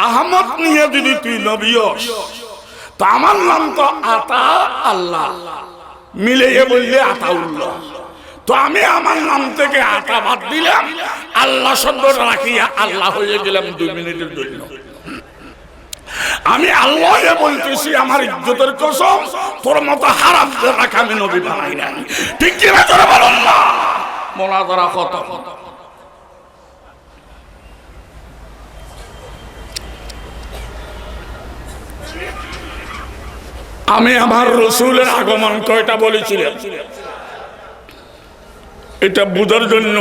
Speaker 2: আহমদ নিয়ে যদি তুই নবী হস, তো আমার নাম তো আতা আল্লাহ, মিলিয়ে বললে আতাউল্লাহ। তো আমি আমার নাম থেকে আতা বাদ দিলাম, আল্লাহ শব্দটা রাখিয়া আল্লাহ হয়ে গেলাম 2 মিনিটের জন্য। আমি আল্লাহ বলতেছি, আমার ইজ্জতের কসম, তোর মতো হারাম রাখা আমি নবী বানাই নাই। ঠিক কি না তোরা বলুন না। মুনাজারা কত আমি আমার রাসূলের আগমন কয়টা বলেছিলাম, এটা বুঝার জন্য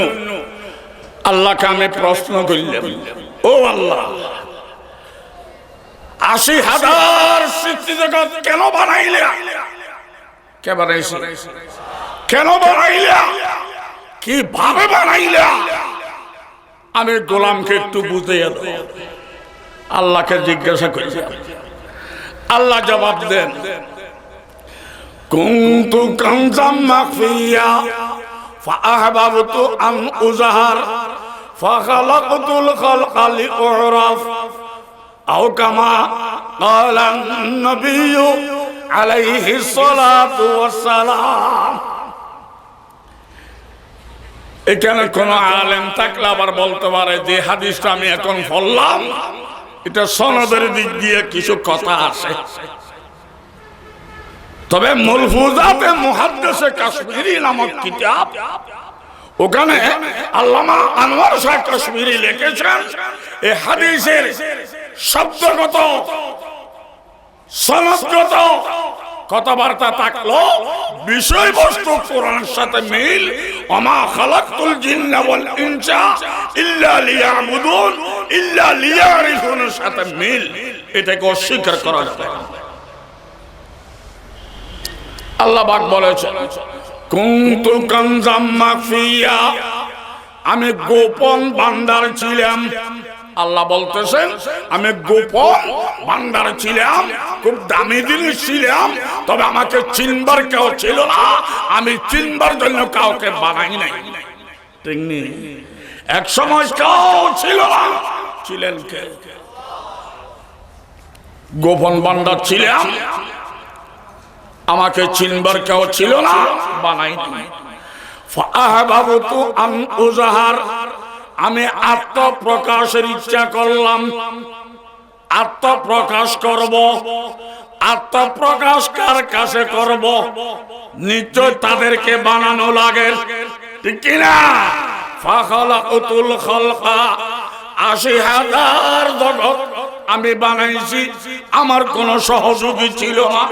Speaker 2: আল্লাহকে আমি প্রশ্ন করলাম, ও আল্লাহ, ৮০,০০০ সৃষ্টি জগৎ কেন বানাইলা? কে বানাইছে? কেন বানাইলা? কিভাবে বানাইলা? আমি গোলামকে একটু বুঝিয়ে দাও। আল্লাহকে জিজ্ঞাসা করি, আল্লাহ জবাব দেন, কুনতু কানজাম মাখফিয়া ফাআহবাবতু আন উযহার ফাখালাকতুল খালকা লিউরাফ আও কামা ক্বালা আন-নাবিয়্যু আলাইহিস সালাতু ওয়াস সালাম। এখানে কোন আলেম থাকলে আবার বলতে পারে যে হাদিসটা আমি এখন পড়লাম এটা সনদের দিক দিয়ে কিছু কথা আছে, তবে মুলফুজাতে মুহাদ্দিসে কাশ্মীরি নামক কিতাব, ওখানে আল্লামা আনোয়ার শাহ কাশ্মীরি লিখেছেন এই হাদিসের শব্দগত সনদগত কথাবার্তা থাকলো বিষয়বস্তু কোরআনের সাথে মিল, ওমা খালাকতুল জিন্না ওয়াল ইনসা ইল্লা লিয়াবুদুন ইল্লা লিয়ারিফুনের সাথে মিল, এটাকে অস্বীকার করা যাবে না। আল্লাহ পাক বলেছেন, কুনতু কানজাম মাখফিয়া, আমি গোপন ভান্ডার ছিলাম। আল্লাহ বলতেছেন আমি গোপন ভান্ডার ছিলাম, খুব দামি জিনিস ছিলাম, তবে আমাকে চিনবার কেউ ছিল না, আমি চিনবার জন্য কাউকে বানাই নাই। ঠিক নেই? এক সময় কেউ ছিল না, ছিলেন কে? গোপন ভান্ডার ছিলাম, আমাকে চিনবার কেউ ছিল না, বানাই নাই। ফাআহবাবতু আন উযহার, আমি আত্মপ্রকাশের ইচ্ছা করলাম, আত্মপ্রকাশ করব। আত্মপ্রকাশ কার কাছে করব? নিশ্চয় তাদেরকে বানানো লাগে, ঠিক কিনা? ফাখালাকতুল খালকা, ৮০,০০০ জগৎ আমি বানাইছি, আমার কোন সহযোগী ছিল না,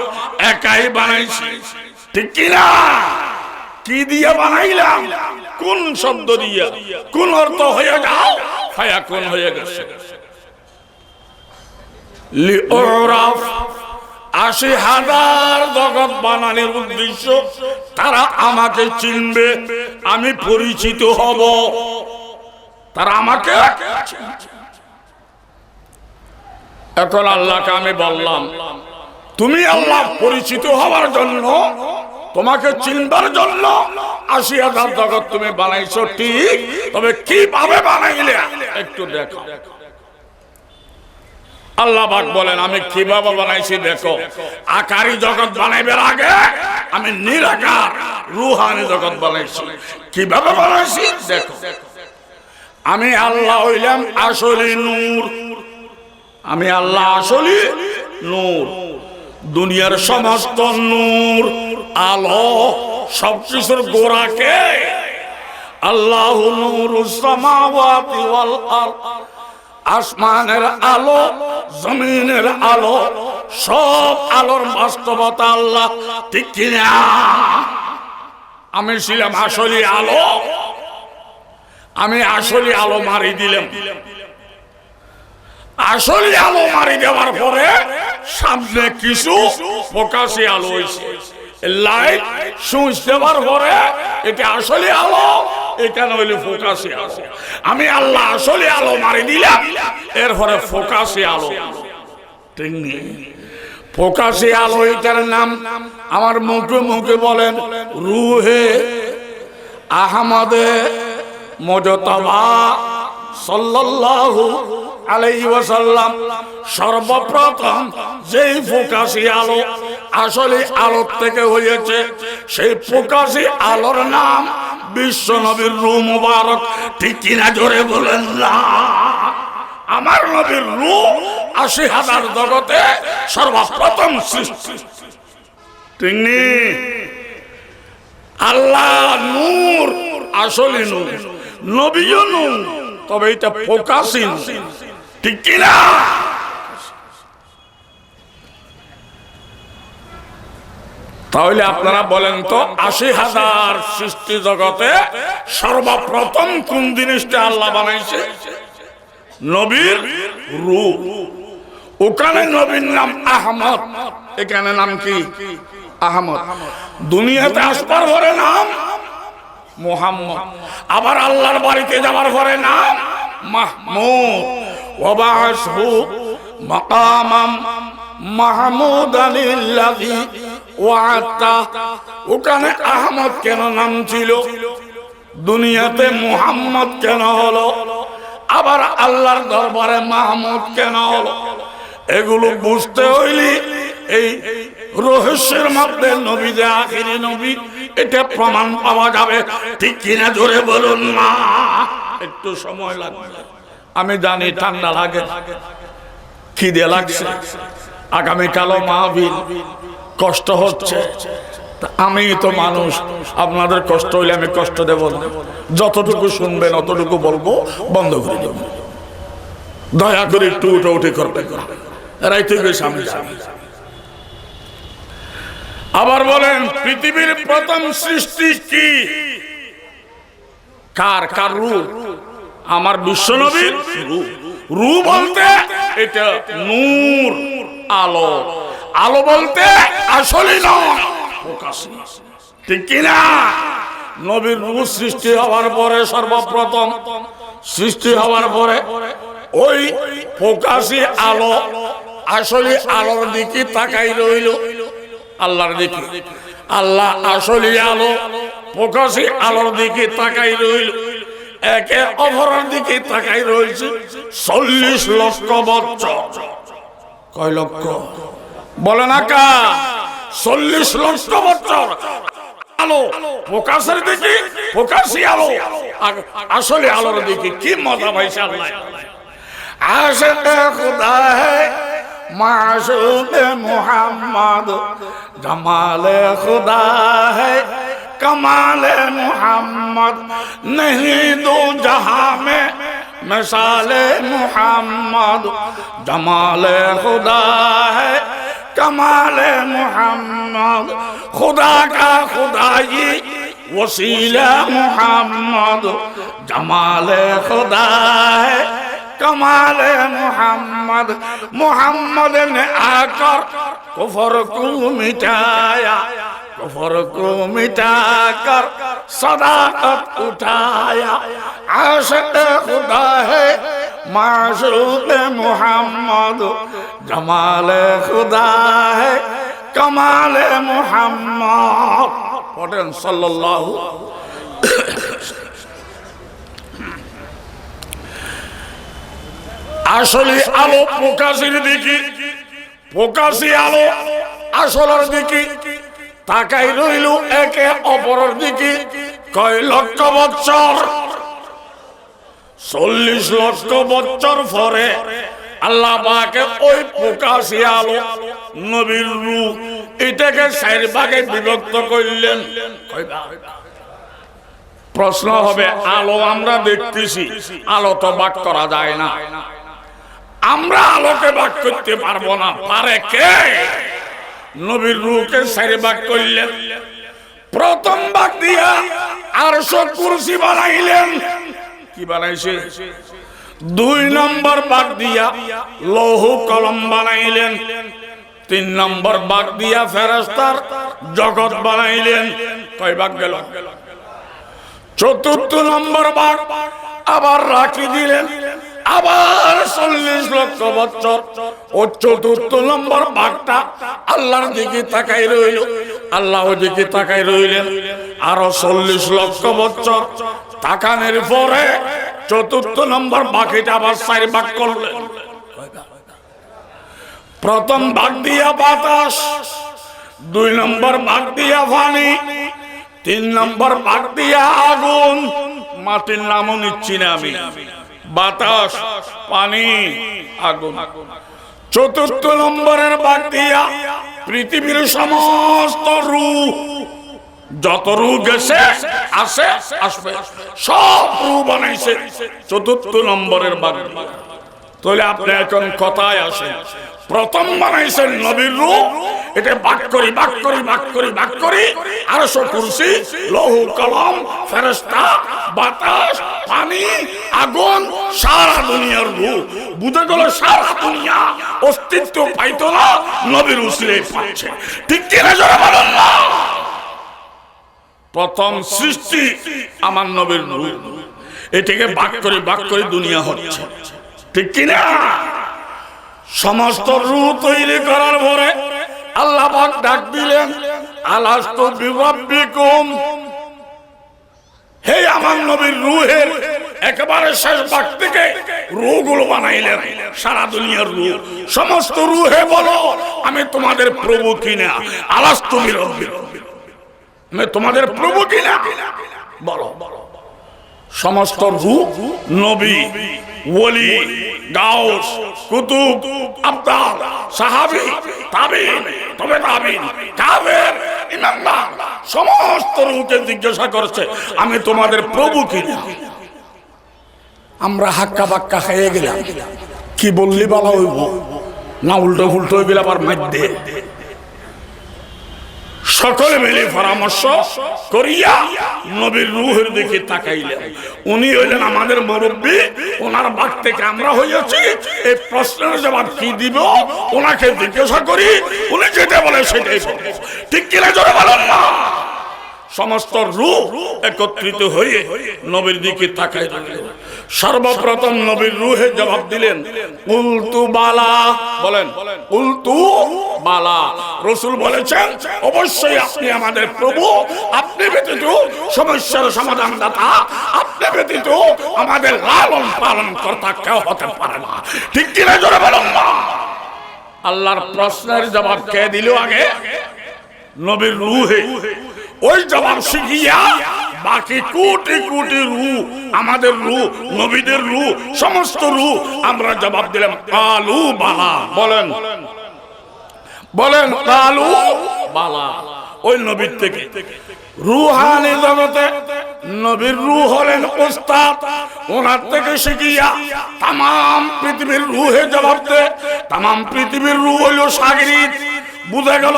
Speaker 2: একাই বানাইছি, ঠিক কিনা? কি দিয়ে বানাইলাম? কোন শব্দ দিয়ে? কোন অর্থ হয়ে যাও, ফায়াকুন হয়ে গেছে। লিউরাফ, ৮০,০০০ জগৎ বানানোর উদ্দেশ্য তারা আমাকে চিনবে, আমি পরিচিত হব, তারা আমাকে। এখন আল্লাহকে আমি বললাম, তুমি আল্লাহ পরিচিত হওয়ার জন্য, তোমাকে চিনবার জন্য ৮০,০০০ জগৎ তুমি বানাইছো, ঠিক, তবে কিভাবে বানাইলে একটু দেখো। আল্লাহ পাক বলেন আমি কিভাবে বানাইছি দেখো। আকারী জগৎ বানাইবার আগে আমি নিরাকার রুহানি জগৎ বানাইছি। কিভাবে বানাইছি দেখো। আমি আল্লাহ হইলাম আসলি নূর, আমি আল্লাহ আসলি নূর, দুনিয়ার সমস্ত নূর আলো সবকিছুর গোড়াকে আল্লাহু নূরুস সামাওয়াতি ওয়াল আরদ, আসমানের আলো জমিনের আলো সব আলোর বাস্তবতা আল্লাহ, ঠিক কিনা? আমি ছিলাম আসলি আলো, আমি আসলি আলো মারি দিলাম। আসলি আলো মারি দেওয়ার পরে সামনে কিছু ফোকাসি আলো হয়েছে, লাইট সুইচ দেওয়ার পরে এটা আসলে আলো, এখানে হইলে ফোকাসি আলো। আমি আল্লাহ আসলে আলো মারি দিলাম, এরপরে ফোকাসি আলো, ঠিক নেই? ফোকাসি আলো, এটার নাম আমার মুখে মুখে বলেন রুহে আহমদে মুজতবা সাল্লাল্লাহু আলাইহি ওয়াসাল্লাম। সর্বপ্রথম যেই ফোকাসি আলো আসলে আলোর থেকে হয়েছে, সেই ফোকাসি আলোর নাম বিশ্ব নবীর রূহ মুবারক, ঠিক কিনা? জোরে বলেন না। আমার নবীর রূহ ৮০,০০০ জগতে সর্বপ্রথম সৃষ্টি, ঠিক নেই? আল্লাহ নূর, আসলে নূর, নবীও নূর, তবে এটা ফোকাসি, ঠিক কিনা? তাহলে আপনারা বলেন তো ৮০,০০০ সৃষ্টি জগতে সর্বপ্রথম কোন জিনিসটা আল্লাহ বানাইছে? নবীর রূহ। ওখানে নবীর নাম আহমদ, এখানে নাম কি? আহমদ। দুনিয়াতে আসবার পরে নাম মুহাম্মদ, আবার আল্লাহর বাড়িতে যাওয়ার পরে নাম মাহমুদ। ওয়াবাসহু
Speaker 1: মাকামাম মাহমুদান আল্লাযী ওয়া'আতা। ওখানে আহমদ কেন নাম ছিল, দুনিয়াতে মুহাম্মদ কেন হলো, আবার আল্লাহর দরবারে মাহমুদ কেন হলো? এগুলো বুঝতে হইলে এই রহস্যের মধ্যে নবী যে আখিরি নবী, এটা প্রমাণ পাওয়া যাবে। ঠিক কিনা জোরে বলুন না? একটু সময় লাগবে। আমি জানি ঠান্ডা লাগে, খিদে লাগছে, আগামীকালও মাহফিল, কষ্ট হচ্ছে। আমি তো মানুষ, আপনাদের কষ্ট হইলে আমি কষ্ট দেব না। যতটুকু শুনবেন অতটুকু বলবো, বন্ধ করে দেব। দয়া করে একটু উঠে করবেন, রাইতে গেছে আমি জানি। আবার বলেন, পৃথিবীর প্রথম সৃষ্টি কি? কার কার রূপ? আমার বিশ্বনবীর রূপ। রূপ বলতে এটা নূর, আলো। আলো বলতে আসলে নয়, প্রকাশী। ঠিক কিনা? নবীর রূপ সৃষ্টি হওয়ার পরে, সর্বপ্রথম সৃষ্টি হওয়ার পরে ওই প্রকাশী আলো আসলে আলোর দিকে তাকাই রইল, আল্লাহর দিকে। আল্লাহ আসলে আলো, প্রকাশী আলোর দিকে তাকাই রইল, একে অপরের দিকে তাকাই রয়েছে 40 লক্ষ বছর। কয় লক্ষ? বলে না কা? 40 লক্ষ বছর আলো প্রকাশের দিকে, প্রকাশী আলো আসলে আলোর দিকে। কি মজা পাইছে আল্লাহ। আশিকে খুদা है माशूक मोहम्मद, जमाले खुदा है कमाले मोहम्मद, नहीं दो जहां में मिसाले मोहम्मद, जमाले खुदा है कमाले मोहम्मद, खुदा का खुदाई वसीला मोहम्मद, जमाले खुदा है कमाले मोहम्मद। मोहम्मद ने आकर कुफर को मिटाया, कुफर को मिटाकर सदाकत उठाया। आशिक खुदा है माशूक मोहम्मद, जमाले खुदा है कमाले मोहम्मद। पढ़ें सल्लल्लाहु। আসলে আলো প্রকাশের দিকে, প্রকাশী আলো আসলের দিকে তাকাই রইল একে অপরের দিকে। কয় লক্ষ বছর? 40 লক্ষ বছর পরে আল্লাহ পাকে ওই প্রকাশী আলো, নবীর রূপ, এটাকে 4 ভাগে বিভক্ত করলেন। প্রশ্ন হবে, আলো আমরা দেখতেছি, আলো তো ভাগ করা যায় না। আমরা আলোকে ভাগ করতে পারবো না, পারে কে? নবীর রূহকে 4 ভাগ করলেন। প্রথম ভাগ দিয়া আরশ কুরসি বানাইলেন। কি বানাইছে? 2 নম্বর ভাগ দিয়া লৌহ কলম বানাইলেন। 3 নম্বর ভাগ দিয়া ফেরেশতার জগৎ বানাইলেন। কয় ভাগ গেল? 4র্থ নম্বর ভাগ আবার রাখি দিলেন, আবার 40 লক্ষ বছর। ও 4র্থ নম্বর ভাগটা আল্লাহর দিকে তাকাই রইল, আল্লাহ ওই দিকে তাকাই রইলেন। আরো 40 লক্ষ বছর তাকানোর পরে 4র্থ নম্বর বাকিটা আবার 4 ভাগ করলেন। প্রথম ভাগ দিয়া বাতাস, 2 নম্বর ভাগ দিয়া পানি, 3 নম্বর ভাগ দিয়া আগুন। মাটির নামও নিচ্ছি না আমি। বাতাস, পানি, আগুন। 4র্থ নম্বরের ভাগ দিয়া পৃথিবীর সমস্ত রূহ, যত রূহ গেছে, আসে, আসবে, সব রূহ বানাইছে 4র্থ নম্বরের ভাগ। তাহলে আপনি এখন কথায় আসেন, প্রথম বানাইছেন নবীর রূহ, এটা ভাগ করি ভাগ করি ভাগ করি ভাগ করি আরশ কুরসি, লৌহ কলম, ফেরেশতা, বাতাস, পানি, আগুন, সারা দুনিয়ার রূহ। বুঝে গেল সারা দুনিয়া অস্তিত্ব পাইতো না, নবীর উসিলে পাচ্ছে। ঠিক কিনা জোরে বলেন না? প্রথম সৃষ্টি আমার নবীর রূহ, এটাকে ভাগ করে দুনিয়া হচ্ছে। ঠিক কিনা? সমস্ত রূহ তৈরি করার পরে আল্লাহ পাক ডাক দিলেন, আলাস্তু বিরাব্বিকুম, হে আমার নবীর রূহের একেবারে শেষ ভাগ থেকে রূহগুলো বানাইলেন, সারা দুনিয়ার রূহ, সমস্ত রূহে বলো আমি তোমাদের প্রভু কিনা, আলাস্তু বিরাব্বিকুম, আমি তোমাদের প্রভু কিনা বলো। সমস্ত রূহ, নবী, ওলি, গাউস, কুতুব, আবদাল, সাহাবী, তাবিঈন, তবে তাবিঈন, কাফের, ইমানদার, সমস্ত রূহকে জিজ্ঞাসা করছে আমি তোমাদের প্রভু কিনা। আমরা হাক্কা বাক্কা খেয়ে গেলাম, কি বললি বলা হইব না, উল্টো ফুলটো হয়ে গেলে আবার মাইদে। সকলে মিলে পরামর্শ করিয়া নবীর রূহের দিকে তাকাইলেন। উনি হইলেন আমাদের মুরব্বী, ওনার বাক থেকে আমরা হইয়াছি, এই প্রশ্নের জবাব কি দিব ওনাকে জিজ্ঞাসা করি, উনি যেটা বলে সেটাই বলব, ঠিক কিনা জোরে বলেন না। সমস্ত রূহ একত্রিত হয়ে নবীর দিকে তাকাইলেন। সর্বপ্রথম নবীর রূহে জবাব দিলেন কুলতু বালা, বলেন কুলতু বালা। রাসূল বলেছেন অবশ্যই আপনি আমাদের প্রভু, আপনি ব্যতীত সমস্যার সমাধানদাতা, আপনি ব্যতীত আমাদের লালন পালন কর্তা কেউ হতে পারে না, ঠিক কিনা জোরে বলুন না। আল্লাহর প্রশ্নের জবাব কে দিল আগে? নবীর রূহে। ওই জবাব শিখিয়া বাকি কোটি কোটি রূহ, আমাদের রূহ, নবীদের রূহ, সমস্ত রূহ আমরা জবাব দিলাম কালু বালা, বলেন বলেন কালু বালা। ওই নবীর থেকে রূহানি জগতে নবীর রূহ হলেন উস্তাদ, ওনার থেকে শিখিয়া তামাম পৃথিবীর রূহে জবাব দেয়, তামাম পৃথিবীর রূহ হইল শাগিরিদ। বুঝা গেল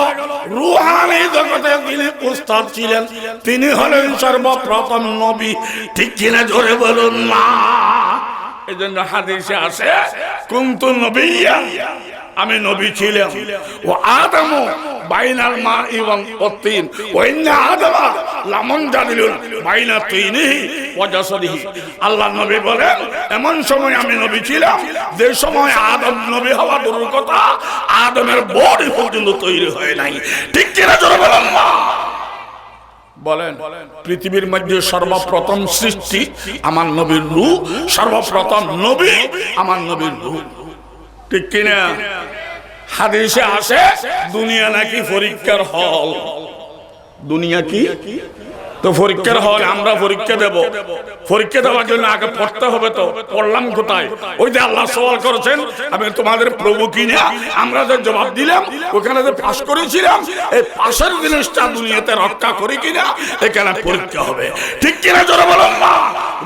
Speaker 1: রূহানি জগতে যিনি উস্তাদ ছিলেন তিনি হলেন সর্বপ্রথম নবী, ঠিক কিনা জোরে বলুন না। এই জন্য হাদিসে আছে কুনতু নবিয়্যা, আমি নবী ছিলাম, ও আদমু বাইনাল মাই ওয়া তিন, ওয়া ইন্না আদমা লামুনজাদিলুন বাইনা তিনিহি ওয়া জাসাদিহি। আল্লাহ নবী বলেন এমন সময় আমি নবী ছিলাম যে সময় আদম নবী হওয়া দূরের কথা, আদমের বডি পর্যন্ত তৈরি হয় নাই, ঠিক কিনা জোরে বলেন না। বলেন পৃথিবীর মধ্যে সর্বপ্রথম সৃষ্টি আমার নবীর রূহ, সর্বপ্রথম নবী আমার নবীর রূহ, ঠিক কিনা। হাদিসে আসে দুনিয়া নাকি পরীক্ষার হল, দুনিয়া কি তো পরীক্ষার হল, আমরা পরীক্ষা দেব, পরীক্ষা দেওয়ার জন্য আগে পড়তে হবে, তো পড়লাম কোথায়? ওই যে আল্লাহ সওয়াল করেছেন আমি তোমাদের প্রভু কিনা, আমরা যে জবাব দিলাম ওখানে যে পাস করেছিলাম, এই পাশের জিনিসটা দুনিয়াতে রক্ষা করি কিনা এখানে পরীক্ষা হবে, ঠিক কিনা জোরে বলুন না।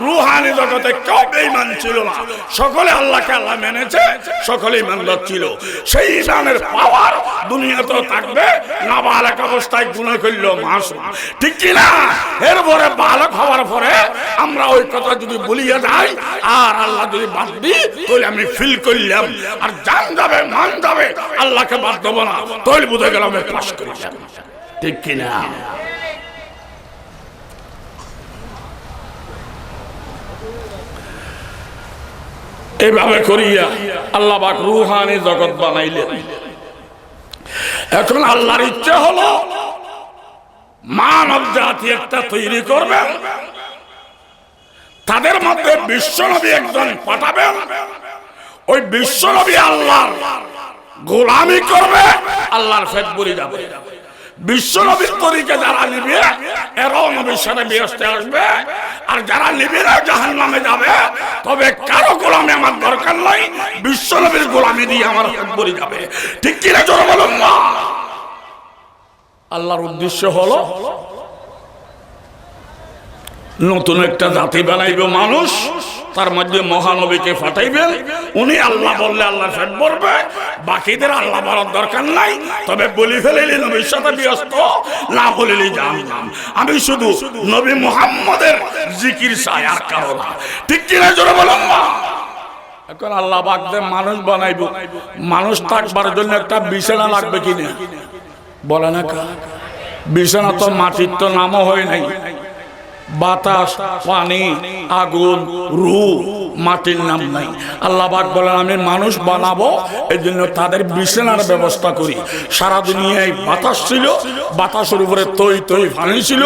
Speaker 1: রূহানি জগতে কেউ বেঈমান ছিল না, সকলে আল্লাহকে আল্লাহ মেনেছে, সকলে ইমানদার ছিল। সেই ইমানের পাওয়ার দুনিয়াতেও থাকবে, নাবালক অবস্থায় গুনাহ করলেও মাসুম, ঠিক কিনা। এরপরে বালক হওয়ার পরে আমরা ওই কথা যদি বলিয়া যাই আর আল্লাহ যদি বাদ দিই তাহলে আমি ফিল করলাম, আর জান যাবে মান যাবে, আল্লাহকে বাদ দেবো না, তাহলে বুঝে গেলাম আমি পাস করলাম, ঠিক কিনা। এইভাবে করিয়া আল্লাহ পাক রূহানি জগৎ বানাইলেন। এখন আল্লাহর ইচ্ছা হলো মানব জাতি একটা তৈরি করবেন, তাদের মধ্যে বিশ্বনবী একজন পাঠাবেন, ওই বিশ্বনবী আল্লাহর গোলামি করবে, আল্লাহর ফেদবুরি যাবে। বিশ্বনবীর তরিকা যারা নিবে এরাও নবীর সাথে বেহেশতে আসবে, আর যারা নিবে না জাহান্নামে যাবে। তবে কারো গোলামি আমার দরকার নাই, বিশ্বনবীর গোলামি দিয়ে আমার ফেদবুরি যাবে, ঠিক কিনা জোরে বলুন না। আল্লাহর উদ্দেশ্য হলো নতুন একটা জাতি বানাইবে মানুষ, তার মধ্যে মহানবীকে পাঠাইবেন, উনি আল্লাহ বললে আল্লাহ ফেদ বলবে, বাকিদের আল্লাহ বলার দরকার নাই। তবে বলি ফেলিলে নবীর সাথে ব্যস্ত, না বলিলে জাহান্নাম। আমি শুধু নবী মুহাম্মদের জিকির চাই, আর কারো না, ঠিক কিনা জোরে বলুন না। এখন আল্লাহ পাকদের মানুষ বানাইব, মানুষ থাকবার জন্য একটা বিছানা লাগবে কিনা বলে না। বিছানা তো মাটির তো নামও হয় নাই,
Speaker 2: বাতাস, পানি, আগুন, রূহ, মাটির নাম নাই। আল্লাহ পাক বলেন আমি মানুষ বানাবো, এই জন্য তাদের বিছানার ব্যবস্থা করি। সারা দুনিয়ায় বাতাস ছিল, বাতাসের উপরে তৈ তৈ পানি ছিল,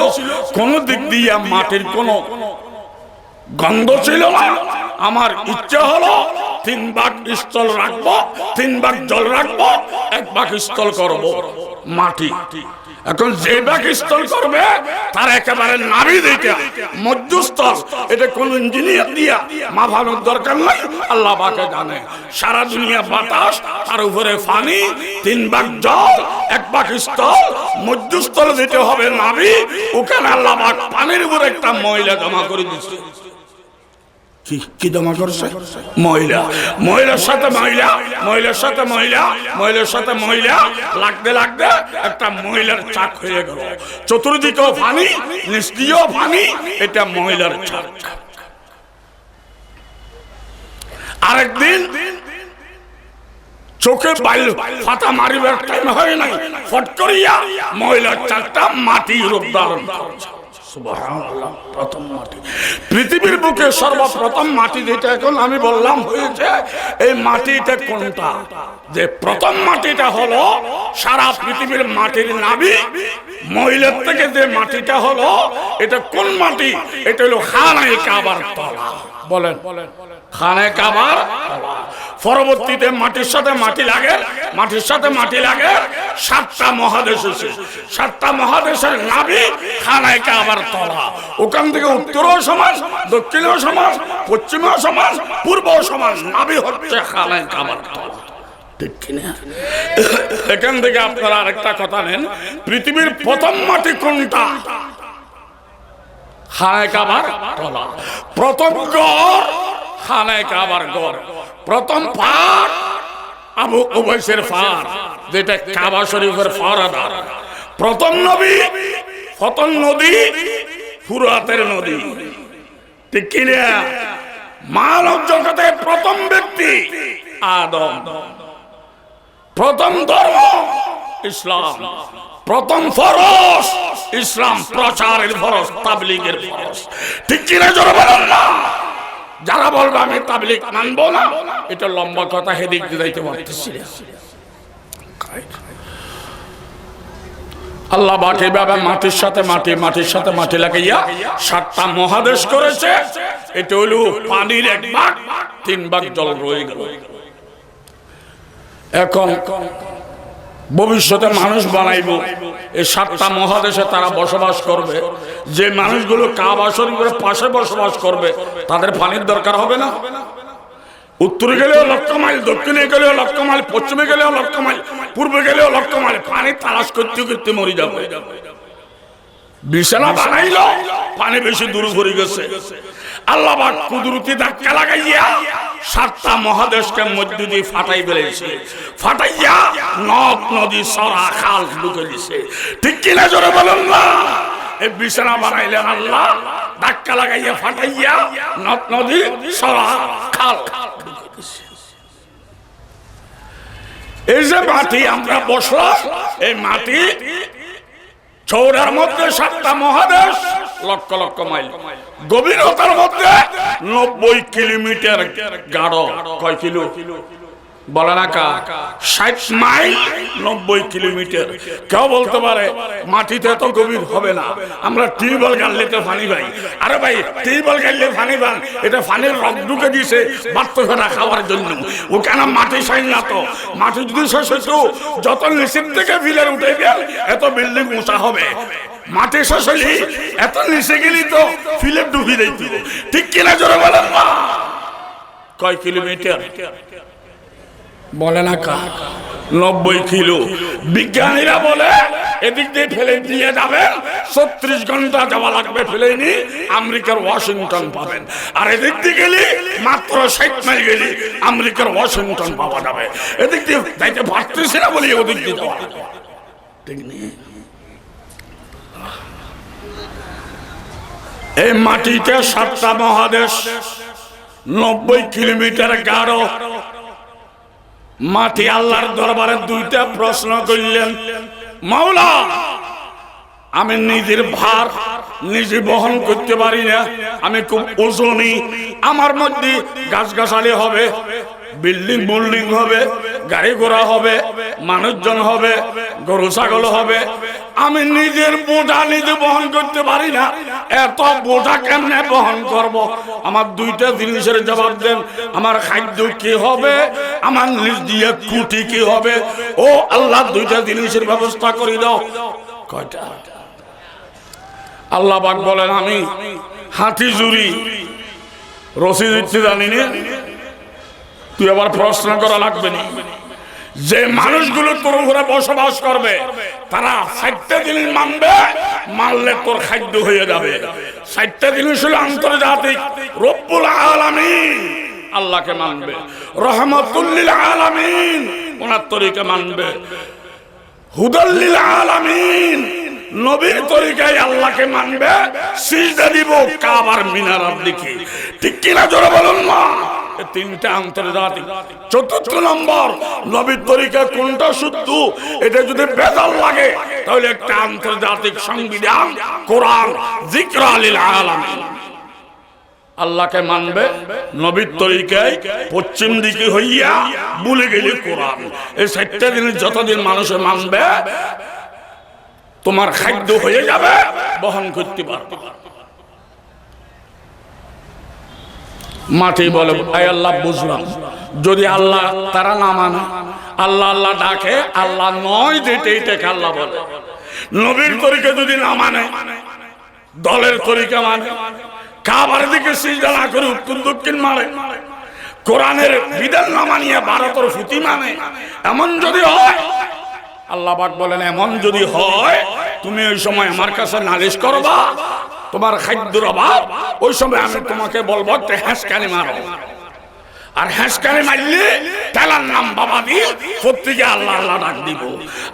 Speaker 2: কোন দিক দিয়ে মাটির কোনো গন্ধ ছিল না। আমার ইচ্ছা হলো 3 ভাগ স্থল রাখবো, 3 ভাগ জল রাখবো, 1 ভাগ স্থল করবো মাটি। এখন যে ভাগ স্থল করবে তার একেবারে নাভি দিকে মধ্যস্থল, এটা কোন ইঞ্জিনিয়ার দিয়া মাপানোর দরকার নাই, আল্লাহ পাকে জানে। সারা দুনিয়া বাতাস, তার উপরে পানি, 3 ভাগ জল, 1 ভাগ স্থল, মধ্যস্থল দিতে হবে নাভি। ওখানে আল্লাহ পাক পানির উপরে একটা ময়লা জমা করে দিচ্ছে। কি জমা করছে? ময়লা। ময়লার সাথে ময়লা, ময়লার সাথে ময়লা, ময়লার সাথে ময়লা লাগতে লাগতে একটা ময়লার চাক হয়ে গেল। চতুর্দিকেও পানি, নিচ দিয়েও পানি, এটা ময়লার চাক। আরেকদিন চোখে বাইল ফাটা মারিবার টাইম হয় নাই, ফট করিয়া ময়লার চাকটা মাটির রূপ ধারণ করছে। সুবহানাল্লাহ। প্রথম মাটি, পৃথিবীর বুকে সর্বপ্রথম মাটি যেটা এখন আমি বললাম হয়েছে, এই মাটিটা কোনটা? যে প্রথম মাটিটা হলো সারা পৃথিবীর মাটির নাভি। ময়লার থেকে যে মাটিটা হলো, এটা কোন মাটি? এটা হলো খানায়ে কাবার তলা। বলেন, খানায়ে কাবার তলা। পরবর্তীতে মাটির সাথে মাটি লাগে, মাটির সাথে মাটি লাগে 7টা মহাদেশ এসে, 7টা মহাদেশের নাভি খানায়ে কাবার তলা। ওখান থেকে উত্তরও সমাজ, দক্ষিণও সমাজ, পশ্চিমও সমাজ, পূর্বও সমাজ, নাভি হচ্ছে খানায়ে কাবার তলা। ঠিক কিনা? এখান থেকে আপনারা আরেকটা কথা নেন, পৃথিবীর প্রথম মাটি কোনটা? খানায়ে কাবার তলা। প্রথম ঘর খানায়ে কাবার ঘর। প্রথম পাট আবু উবাইসের পাট, যেটা কাবা শরীফের ফরাদার। প্রথম নবী, প্রথম নদী ফুরাতের নদী। ঠিক কিনা? মানব জগতের প্রথম ব্যক্তি আদম। প্রথম ধর্ম ইসলাম। প্রথম ফরজ ইসলাম প্রচারের ফরজ, তাবলীগের ফরজ। ঠিক কিনা জোরে বলেন না? যারা বলবে আমি তাবলীগ মানবো না, এটা লম্বা কথা, হেদিক দিতে পারতেছি না। আল্লাহ পাক এইভাবে মাটির সাথে মাটি, মাটির সাথে মাটি লাগাইয়া 7টা মহাদেশ করেছে। এটা হলো পানির 1 ভাগ, 3 ভাগ জল রয়ে গেল। এখন ভবিষ্যতে মানুষ বানাইব, এই 7টা মহাদেশে তারা বসবাস করবে। যে মানুষগুলো কাবা শরীফের পাশে বসবাস করবে, তাদের পানির দরকার হবে না? উত্তরে গেলেও 1,00,000 মাইল, দক্ষিণে গেলেও 1,00,000 মাইল, পশ্চিমে গেলেও 1,00,000 মাইল, পূর্বে গেলেও 1,00,000 মাইল, পানি তালাশ করতে করতে মরে যাবে। বিছানা বানাইল, পানি বেশি দূর পড়ে গেছে। আল্লাহ পাক কুদরতি ধাক্কা লাগাইয়া 7টা মহাদেশকে মধ্যে দিয়ে ফাটাই ফেলেছে। ফাটাইয়া নদ নদী সরা খাল ঢুকে দিছে। ঠিক কিনা জোরে বলেন না? এই বিছানা বানাইলেন আল্লাহ, ধাক্কা লাগাইয়া ফাটাইয়া নদ নদী সরা খাল ঢুকে দিছে। এই যে মাটি আমরা বসলাম, এই মাটি চৌড়ার মধ্যে 7টা মহাদেশ, লক্ষ লক্ষ মাইল। গভীরতার মধ্যে 90 কিলোমিটার গাঢ়। কয় কিলো বলে না? 60 মাইল, 90 কিলোমিটার। কেউ বলতে পারে মাটিতে তো গভীর হবে না, আমরা টিউবওয়েল গাড়লে তো পানি পাই। আরে ভাই, টিউবওয়েল গাড়লে পানি পান, এটা পানির রক ঢুকে দিয়েছে বাচ্চারা খাওয়ার জন্য। ওখানে মাটি সাইন না তো। মাটি যদি শেষ হইতো, যত নিচের থেকে ফিলের উঠে গেল এত বিল্ডিং উঁচা হবে। মাটি শেষ হইলি এত নিচে গেলি তো ফিলে ডুবি দিত। ঠিক কিনা জোরে বলেন না? কয় কিলোমিটার বলে না? 90 কিলো। বিজ্ঞানীরা বলে এদিক দিয়ে ফেলে দিয়ে যাবেন 36 ঘন্টা যাওয়া লাগবে, ফেলে নি আমেরিকার ওয়াশিংটন পাবেন। আর এদিক দিয়ে গেলে মাত্র 60 মাইল গেলে আমেরিকার ওয়াশিংটন পাওয়া যাবে। এদিক দিয়ে যাইতে পারতেছি না বলি ওদিক দিয়ে যাওয়া। ঠিক নেই? এই মাটিতে 7টা মহাদেশ, 90 কিলোমিটার গাঢ় মাটি। আল্লাহর দরবারে 2টা প্রশ্ন করলেন, মাওলা
Speaker 1: আমি নিজের ভার নিজে বহন করতে পারি না, আমি খুব ওজনী। আমার মধ্যে গাছগাছালি হবে, বিল্ডিং বিল্ডিং হবে, গাড়ি ঘোড়া হবে, মানুষজন হবে, গরু ছাগল হবে, আমি নিজের বোঝা নিজে বহন করতে পারি না। এত বোঝা কেমনে বহন করব? আমার দুইটা জিনিসের জবাব দেন। আমার খাদ্য কি হবে, আমার নিজ দিয়ে কুটি কি হবে? ও আল্লাহ, দুইটা জিনিসের ব্যবস্থা করে দাও। কয়টা? আল্লাহ পাক বলেন, আমি হাতি জুড়ি রশি দিচ্ছি জানি না, তুই আবার প্রশ্ন করা লাগবে না। যে মানুষগুলো তোর উপরে বসবাস করবে তারা 60টা জিনিস মানবে, মানলে তোর খাদ্য হয়ে যাবে। 60টা জিনিস হলো আন্তর্জাতিক। রব্বুল আলামিন আল্লাহকে মানবে, রহমাতুল লিল আলামিন ওনার তরিকা মানবে, হুদাল লিল আলামিন নবীর তরিকায় আল্লাহকে মানবে, সিজদা দিব কাবার মিনারের দিকে। ঠিক কিনা জোরে বলুন না? তিনটা আন্তর্জাতিক। চতুর্থ নম্বর, নবীর তরিকা কোনটা শুদ্ধ এটা যদি বেদাল লাগে তাহলে একটা আন্তর্জাতিক সংবিধান কোরআন, যিকরা লিল আলামিন। আল্লাহকে মানবে নবীর তরিকায়, পশ্চিম দিকে হইয়া ভুলে গেলে কোরআন। এই 60টা জিনিস যতদিন মানুষে মানবে তোমার খাদ্য হয়ে যাবে, বহন করতে পারবে। মাটি বলে, আয় আল্লাহ বুঝলাম, যদি আল্লাহ তারা না মানে, আল্লাহ আল্লাহ ডাকে, আল্লাহ নয় যেটা এটাকে আল্লাহ বলে। নবীর তরিকা যদি না মানে, দলের তরিকা মানে, কাবার দিকে সিজদা না করে উত্তর দক্ষিণ মারে, কোরআনের বিধান না মানিয়ে ভারতের ফুটি মানে, এমন যদি হয়, আল্লাহ পাক বলেন এমন যদি হয় তুমি ওই সময় আমার কাছে নালিশ করবা, তোমার খাদ্যর অভাব, ওই সময় আমি তোমাকে বলবো হ্যাঁসকানি মারো। আর হ্যাঁসকানি মারলে তেলার নাম বাবা দিয়ে প্রত্যেকে আল্লাহ আল্লাহ ডাক দিব।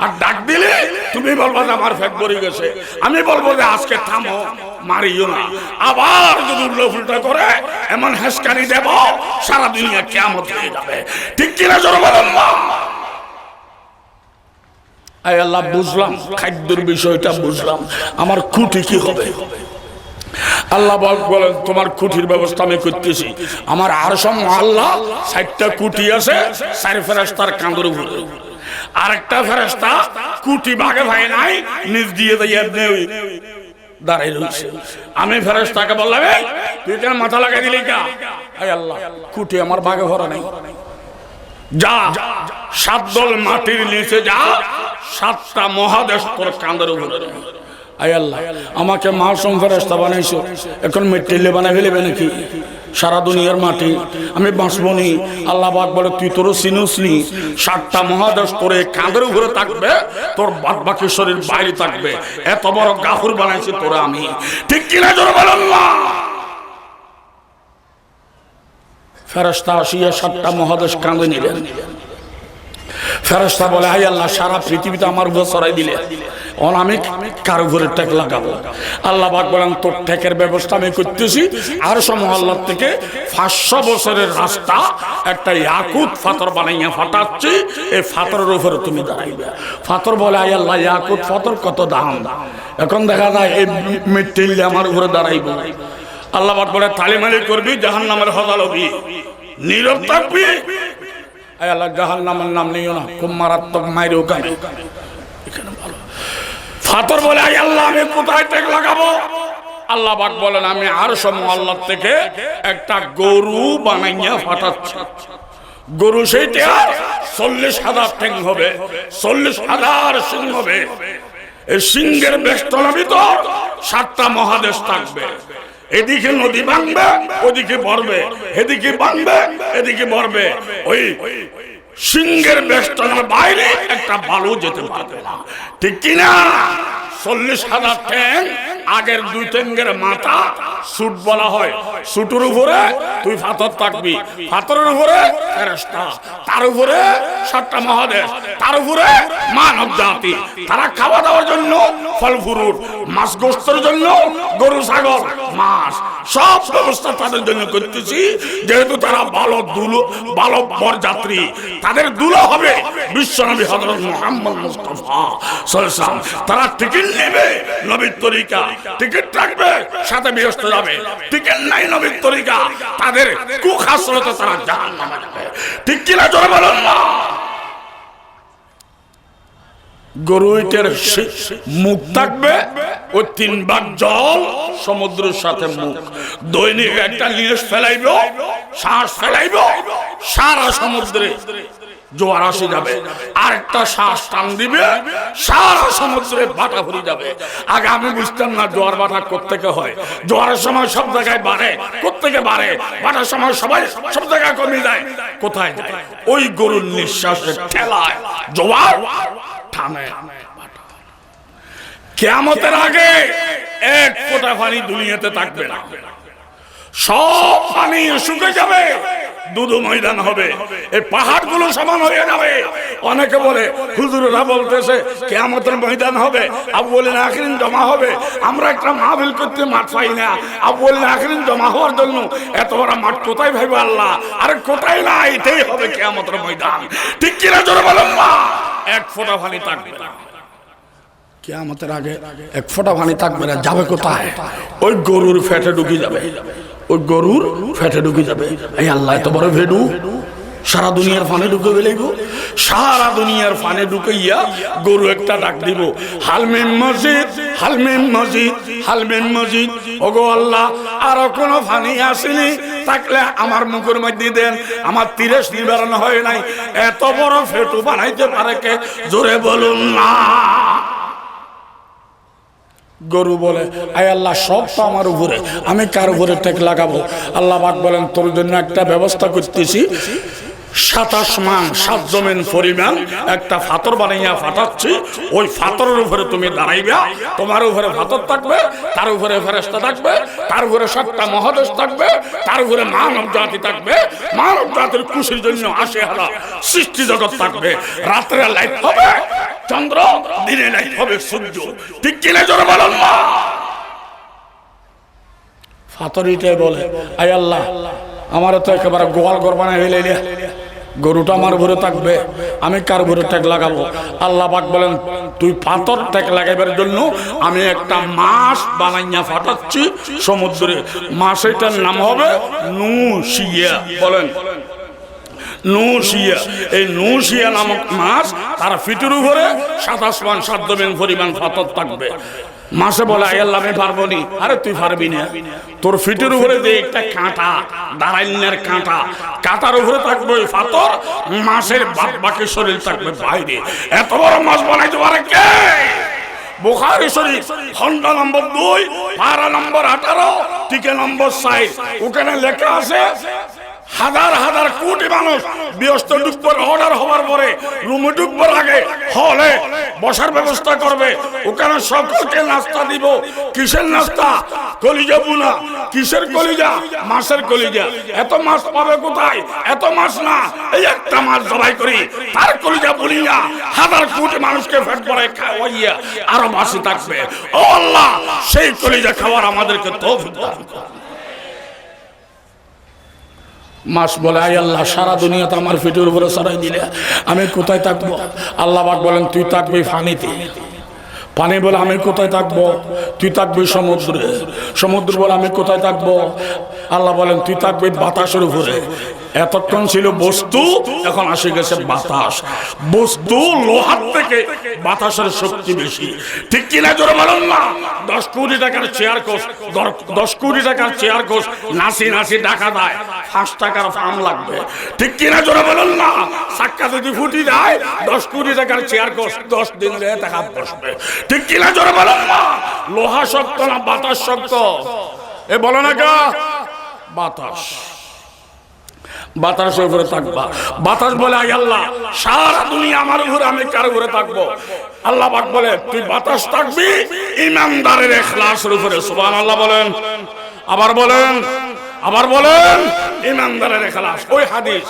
Speaker 1: আর ডাক দিলে তুমি বলবো যে আমার পেট ভরে গেছে, আমি বলবো যে আজকে থামো, মারিও না। আবার যদি উল্টা করে এমন হ্যাঁসকানি দেব, সারা দুনিয়া কিয়ামত হয়ে যাবে। ঠিক কিনা জোরে বলুন না? আয় আল্লাহ বুঝলাম, খাদ্যের বিষয়টা বুঝলাম, আমার খুঁটি কি হবে? আল্লাহ বলেন তোমার খুঁটির ব্যবস্থা আমি করতেছি। আমার আরশম আল্লাহ 60টা খুঁটি আছে, 4 ফেরেশতার কাঁধের উপরে। আরেকটা ফেরেশতা খুঁটি ভাগে ভাগে নাই, নিজ দিয়ে দাঁড়াই রয়েছে। আমি ফেরেশতাকে বললাম, তুই কেন মাথা লাগাই দিলি কা? আয় আল্লাহ, খুঁটি আমার ভাগে ভরা নাই, যা 7 দল মাটির নিচে যা, 7টা মহাদেশ তোর কাঁধের উপরে। আয় আল্লাহ, আমাকে মাসুম ফেরেশতা বানাইছো, এখন মেটেলে বানাই ফেলবে নাকি? সারা দুনিয়ার মাটি আমি বাঁচবনি। আল্লাহ পাক বলে তুই তোর সিনুসনি, 7টা মহাদেশ তোর কাঁধের উপরে থাকবে, তোর বাদ বাকি শরীর বাইরে থাকবে। এত বড় গাফুর বানাইছি তোরা আমি। ঠিক কিনা জোরে বলেন না? ফেরেশতা আসিয়া 7টা মহাদেশ কাঁধে নিলেন। ফেরেশতা বলে, হাই আল্লাহ, সারা পৃথিবীতে আমার উপর ছড়াই দিলে, আমি কার উপরে টেক লাগাবো? আল্লাহ পাক বলেন তোর টেকের ব্যবস্থা আমি করতেছি। আর মহল্লার থেকে 500 বছরের রাস্তা একটা ইয়াকুত পাথর বানাইয়া ফাটাচ্ছি, এই পাথরের উপরে তুমি দাঁড়াইবে। পাথর বলে, আই আল্লাহ, ইয়াকুত পাথর কত দাম? এখন দেখা যায় এই মেটেরিয়াল আমার উপরে দাঁড়াইব। আল্লাহ পাক বলে, তালিমালি করবি, জাহান্নামের হদাল হবি, নীরব থাকবি। আয় আল্লাহ, জাহান্নামের নাম নিও না, খুব মারাত্মক মাইরে ওখানে। ফাতর বলে, আয় আল্লাহ, আমি কোথায় টেক লাগাবো? আল্লাহ পাক বলেন, আমি আরশ আল্লাহ থেকে একটা গরু বানাইয়া ফাটাচ্ছি। গরু সেইটা 40,000 ঠ্যাং হবে, 40,000 সিং হবে। এই সিংহের বেষ্টনের ভিতর 7টা মহাদেশ থাকবে। এদিকে নদী ভাঙবে, ওদিকে ভরবে, এদিকে ভাঙবে, এদিকে ভরবে। ওই সিংহের বেষ্টনের বাইরে একটা বালু যেতে পারবে না। ঠিক কিনা? 40,000 ঠ্যাং, আগের 2 ঠ্যাঙ্গের মাথা, সুট বলা হয়। সুটের উপরে তুই পাথর থাকবি, পাথরের উপরে ফেরেশতা, তার উপরে 7টা মহাদেশ, তার উপরে মানব জাতি। তারা খাওয়া দাওয়ার জন্য ফল ফ্রুট, মাছ গোস্তের জন্য গরু ছাগল মাছ, সব ব্যবস্থা তাদের জন্য করতেছি। যেহেতু তারা ভালো বরযাত্রী, তাদের দুলা হবে বিশ্বনবী হযরত মুহাম্মদ মুস্তাফা সাল্লাল্লাহু আলাইহি ওয়াসাল্লাম। তারা টিকিট নেবে নবীর তরিকা, টিকিট থাকবে সাথে বেহেশত যাবে। টিকিট নাই নবীর তরিকা, তাদের কুখাসলতে তারা জাহান্নামে যাবে। ঠিক কিনা জোরে বলুন না। গরুইটের মুখ থাকবে ওই 3 ভাগ জল, সমুদ্রের সাথে মুখ। দৈনিক একটা নিঃশ্বাস ফেলাইব, শ্বাস ফেলাইব, সারা সমুদ্রে জোয়ার আসে যাবে। আর একটা শ্বাস টান দিবে, সারা সমুদ্রে বাটা ভরে যাবে। আগে আমি বুঝতাম না জোয়ার বাটা কোত্থেকে হয়। জোয়ারের সময় সব জায়গায় বাড়ে, কোত্থেকে বাড়ে, বাটার সময় সবাই সব জায়গায় কমে যায়। কোথায় যায়? ওই গরুর নিঃশ্বাসের ঠেলায় জোয়ার থামে। কিয়ামতের আগে এক ফোঁটা পানি দুনিয়াতে থাকবে না, সব পানি শুকে যাবে, দুধু ময়দান হবে, এই পাহাড়গুলো সমান হয়ে যাবে। অনেকে বলে হুজুররা বলতেছে কিয়ামতের ময়দান হবে, আউয়ালুল আখিরিন জমা হবে। আমরা একটা মাহফিল করতে মাঠ পাই না, আউয়ালুল আখিরিন জমা হওয়ার জন্য এত বড় মাঠ কোথায় ভাইবা আল্লাহ? আরে কোথায় না, এটাই হবে কিয়ামতের ময়দান। ঠিক কিনা জোরে বলুন না। এক ফোঁটা পানি থাকবে না কিয়ামতের আগে, এক ফোঁটা পানি থাকবে না। যাবে কোথায়? ওই গরুর ফেটে ঢুকে যাবে, ওই গরুর ফেটে ঢুকে যাবে। এই আল্লাহ এত বড় ভেডু, সারা দুনিয়ার ফানে ঢুকে গেলেইব। সারা দুনিয়ার ফানে ঢুকাইয়া গরু একটা ডাক দিব, হালমিন মসজিদ, হালমিন মসজিদ, হালমিন মসজিদ। ওগো আল্লাহ, আর কোনো ফানি আসেনি, থাকলে আমার মুখের মধ্যে দেন, আমার 30 নিবারণ হয় নাই। এত বড় ফেটু বানাইতে পারে কে? জোরে বলুন না। গরু বলে, আয় আল্লাহ, সব তো আমার উপরে, আমি কার উপরে টেক লাগাবো? আল্লাহ পাক বলেন, তোর জন্য একটা ব্যবস্থা করতেছি। 27 মান 7 জমিন পরিমাণ একটা পাথর বানাইয়া ফাটাচ্ছি। ওই পাথরের উপরে তুমি দাঁড়াইবা, তোমার উপরে পাথর থাকবে, তার উপরে ফেরেশতা থাকবে, তার উপরে 7টা মহাদেশ থাকবে, তার উপরে মানব জাতি থাকবে। মানব জাতির খুশির জন্য 80,000 সৃষ্টি জগৎ থাকবে। রাত্রে লাইট হবে চন্দ্র, দিনে লাইট হবে সূর্য। ঠিক কিনা জোরে বলুন না। পাথরটাই বলে, আয় আল্লাহ, আমার তো একেবারে গোয়াল ঘর বানাই হইলে, গরুটা আমার ঘরে থাকবে, আমি কার ঘরে ট্যাগ লাগাবো? আল্লাহ পাক বলেন, তুই পাথর ট্যাগ লাগাইবার জন্য আমি একটা মাছ বানাইয়া ফাটাচ্ছি সমুদ্রে। মাছটার নাম হবে নুশিয়া। বলেন নুশিয়া। এই নুশিয়া নামক মাছ, তার ফিটের উপরে 27 মান 7 জমিন পরিমাণ পাথর থাকবে। মাছে বলে, আয় আল্লাহ, আমি পারবো নি। আরে তুই পারবি না, তোর ফিটের উপরে যে একটা কাঁটা, দাঁড়াইনের কাঁটা, কাঁটার উপরে থাকবে ওই পাথর, মাছের বাকি শরীর থাকবে বাইরে। এত বড় মাছ বানাইতে পারে কে? বুখারী শরীফ খণ্ড নম্বর 2, পারা নম্বর 18, টিকে নম্বর 4। ওখানে লেখা আছে, হাজার হাজার কোটি মানুষ ব্যস্ত ঢুকবার অর্ডার হওয়ার পরে রুমে ঢুকবার আগে হলে বসার ব্যবস্থা করবে। ওখানে সকলকে নাস্তা দিব। কিসের নাস্তা? কলিজা বুনা। কিসের কলিজা? মাছের কলিজা। এত মাছ পাবে কোথায়? এত মাছ না, এই একটা মাছ জবাই করি, তার কলিজা বুনিয়া হাজার কোটি মানুষকে পেট ভরে খাওয়াইয়া আরো বাঁচি থাকবে। ও আল্লাহ, সেই কলিজা খাওয়ার আমাদেরকে তৌফিক দান করুন। মাছ বলে, আয় আল্লাহ, সারা দুনিয়াতে আমার ফিটের উপরে সরাই দিলে আমি কোথায় থাকবো? আল্লাহ পাক বলেন, তুই থাকবি পানিতে। পানি বলে, আমি কোথায় থাকবো? তুই থাকবি সমুদ্রে। সমুদ্র বলে, আমি কোথায় থাকবো? আল্লাহ বলেন, তুই থাকবি বাতাসের উপরে। এতক্ষণ ছিল বস্তু, এখন আসে গেছে বাতাস। বস্তু লোহার থেকে বাতাসের শক্তি বেশি। ঠিক কিনা জোরে বলুন না। 10 কোটি টাকার চেয়ার কোর্স, 10 কোটি টাকার চেয়ার কোর্স নাসি নাসি টাকা দেয়, 5 টাকার ফার্ম লাগবে। ঠিক কিনা জোরে বলুন না। সাক্কা যদি ফুটি দেয়, 10 কোটি টাকার চেয়ার কোর্স 10 দিন ধরে টাকা বসবে। ঠিক কিনা জোরে বলুন না। লোহা শক্ত না বাতাস শক্ত? এ বলো না কা? বাতাস। বাতাসের উপরে থাকবা। বাতাস বলে, আয় আল্লাহ, সারা দুনিয়া আমার উপরে, আমি কার উপরে থাকবো? আল্লাহ পাক বলে, তুই বাতাস থাকবি ইমানদারের ইখলাসের উপরে। সুবহানাল্লাহ বলেন। আবার বলেন ইমানদারের ইখলাস। ওই হাদিস,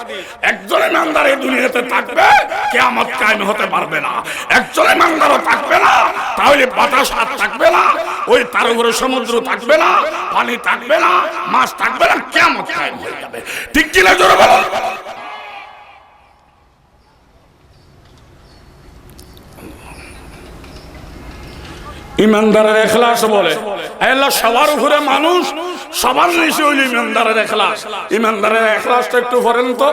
Speaker 1: একজন ইমানদার এই দুনিয়াতে থাকবে, কিয়ামত কায়েম হতে পারবে না। একজন ইমানদারও থাকবে না, তাহলে বাতাস আর থাকবে না, ওই তার উপরে সমুদ্র থাকবে না, পানি থাকবে না, মাছ থাকবে না, কিয়ামত কায়েম হয়ে যাবে। ঠিক কিনা জোরে বলুন। ইমানদারের ইখলাস বলে আল্লাহ সবার উপরে মানুষ, সবার নিচে হইল ইমানদারের ইখলাস। ইমানদারের ইখলাসটা একটু পড়েন তো।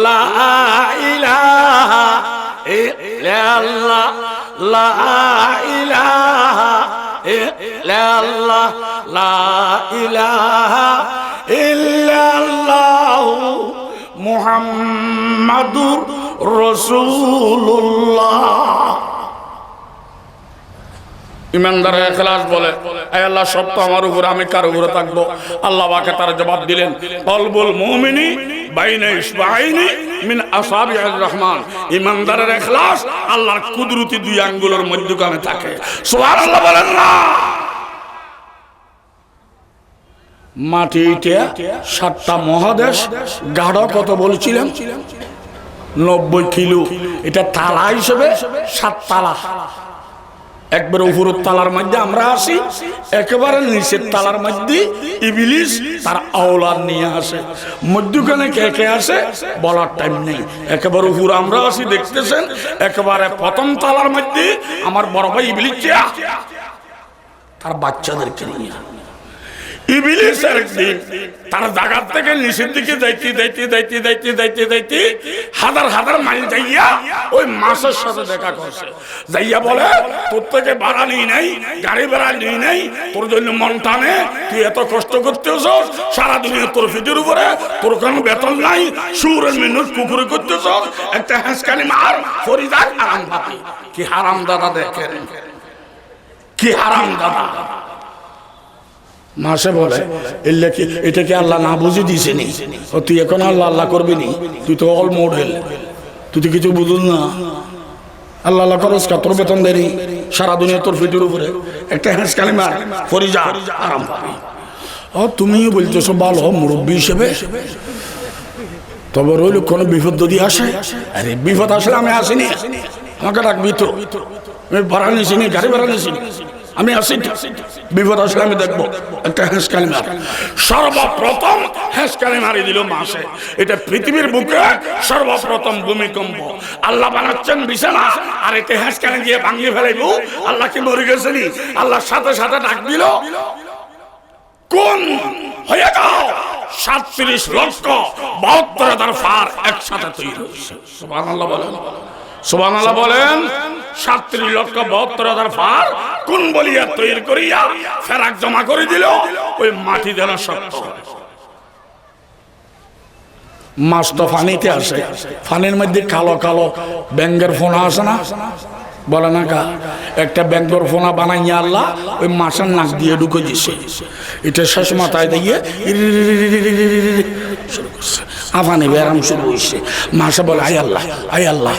Speaker 1: লা ইলাহা ইল্লাল্লাহ, লা ইলাহা ইল্লাল্লাহ, লা ইলাহা ইল্লাল্লাহ মুহাম্মাদুর রাসূলুল্লাহ। ইমানদারের ইখলাস বলে আয় আল্লাহ সব তো আমার উপরে, আমি কার উপরে থাকবো? আল্লাহ পাকে তার জবাব দিলেন, কলবুল মুমিনি বাইনা ইসবাইনি মিন আসাবির রহমান। ইমানদারের ইখলাস আল্লাহর কুদরতি দুই আঙ্গুলের মধ্যখানে থাকে। সুবহানাল্লাহ বলেন না। মাটিতে 7টা মহাদেশ, গাঢ় কত বলছিলাম? 90 কিলো। এটা তালা হিসেবে 7 তালা। একবার উপরের তালার মধ্যে আমরা আসি, একেবারে নিচের তালার মধ্যে ইবলিস তার আওলাদ নিয়ে আসে। মধ্যখানে কে কে আসে বলার টাইম নেই। একেবারে উপরে আমরা আসি, দেখতেছেন, একেবারে প্রথম তালার মধ্যে আমার বড় ভাই ইবলিস তার বাচ্চাদেরকে নিয়ে। ইবলিস একদিন তার জায়গা থেকে নিচের দিকে যাইতে হাজার হাজার মাইল যাইয়া ওই মাছের সাথে দেখা করছে। যাইয়া বলে, তোর থেকে ভাড়া নিই নাই, গাড়ি ভাড়া নিই নাই, তোর জন্য মন টানে, তুই এত কষ্ট করতেছ সারা দুনিয়া তোর ফিটের উপরে, তোর কোনো বেতন নাই, সুরের মিনুট কুকুরে করতেছ, একটা হাঁসকানি মার ফরিদার আরাম পাবি। কি হারাম দাদা দেখেন, কি হারাম দাদা। মাসে বলে এটা কি আল্লাহ না বুঝে দিছে নি? তুই এখন আল্লাহ আল্লাহ করবি নি? তুই তো অল মডেল, তুই তো কিছু বুঝুন না। আল্লাহ আল্লাহ করস কা? তোর বেতন দেরি, সারা দুনিয়া তোর ফিটের উপরে, একটা হ্যাঁস কালিমা ফরি যা আরাম পাবি। তুমিও বলতেছো ভালো মুরব্বী হিসেবে, তবে রইল কোনো বিপদ যদি আসে, আরে বিপদ আসলে আমি আসিনি, আমাকে ডাকবি তো। আমি ভাড়া নিয়েছিনি, গাড়ি ভাড়া নিয়েছিনি, আমি আসি, বিপদ আসলে আমি দেখবো। একটা হেঁসকালি মার, সর্বপ্রথম হেঁসকালি মারি দিল মাসে। এটা পৃথিবীর বুকে সর্বপ্রথম ভূমিকম্প। আল্লাহ বানাচ্ছেন বিছানা, আর এতে হেঁসকালি দিয়ে ভাঙিয়ে ফেলাইব। আল্লাহ কি মরে গেছেনি? আল্লাহর সাথে সাথে ডাক দিল, কোন হয়ে যাও। 37,72,000 ফার একসাথে তৈরি হয়েছে। সুবহানাল্লাহ বলেন, সুবহানাল্লাহ বলেন। 37,72,000 ফার কোন বলিয়া তৈরি করিয়া ফেরাক জমা করে দিল। ওই মাটি যেন শক্ত। মাছ তো ফানিতে আসে, ফানির মধ্যে কালো কালো ব্যাঙ্গের ফোনা আসে না, বলে না কা? একটা ব্যাঙ্গর ফোনা বানাইয়া আল্লাহ ওই মাছের নাক দিয়ে ঢুকে দিছে। এটা শেষ মাথায় দিয়ে আফানি ব্যারাম শুরু হয়েছে। মাসে বলে আয় আল্লাহ, আয় আল্লাহ,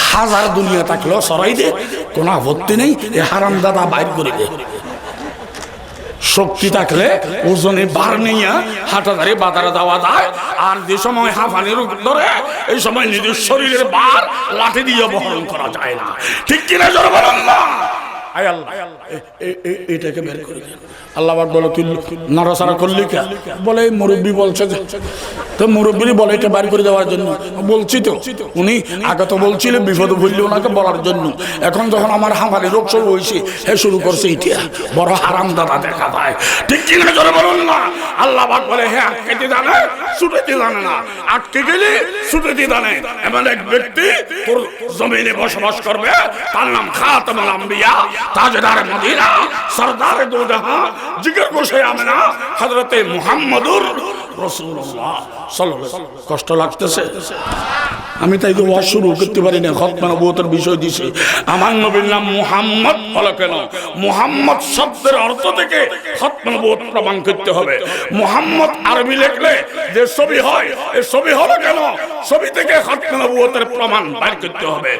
Speaker 1: হাজার দুনিয়া থাকলেও সরাই দে, কোনো আপত্তি নেই, এ হারাম দাদা বাইর করে দে। শক্তি থাকলে ওজনে বার নিয়ে হাঁটাদারি বাজারে দেওয়া যায়। আর যে সময় হাঁফানির ধরে, এই সময় নিজের শরীরের বার লাঠি দিয়ে বহন করা যায় না। ঠিক কিনা জোরে বলেন না? আয় আল্লাহ, এটাকে বের করে দেন। আল্লাহ বলে, তুই নড়াচড়া করলি কে? বলে মুরব্বী বলছে। তো মুরব্বী বলে এটা বাইর করে দেওয়ার জন্য। বলছি তো, উনি আগে তো বলছিলেন বিপদ বললে ওনাকে বলার জন্য। এখন যখন আমার হামারি রোগ শুরু হয়েছে, হে শুরু করছে এটা। বড় হারাম দাদা দেখা যায়। ঠিক কিনা জোরে বলুন না? আল্লাহ বলে, হে আটকেতে জানে, ছুটেতে জানে না। আটকে গেলে ছুটেতে জানে। এমন এক ব্যক্তি তোর জমিনে বসবাস করবে, তার নাম খাতামুল আম্বিয়া, তাজদার মদিনা, সরদার দো জাহান, জিগর গোশে আমেনা, হযরতে মুহাম্মদুর রাসূলুল্লাহ সাল্লাল্লাহু আলাইহি ওয়াসাল্লাম। কষ্ট লাগতেছে?
Speaker 2: আমি তাই তো ওয়াজ শুরু করতে পারি না, খতমে নবুয়তের বিষয় দিছি। আমার নবীর নাম মুহাম্মদ হলো কেন? মুহাম্মদ শব্দের অর্থ থেকে খতমে নবুয়ত প্রমাণ করতে হবে। মুহাম্মদ আরবি লিখলে যে ছবি হয়, এই ছবি হলো কেন? ছবি থেকে খতমে নবুয়তের প্রমাণ বের করতে হবে।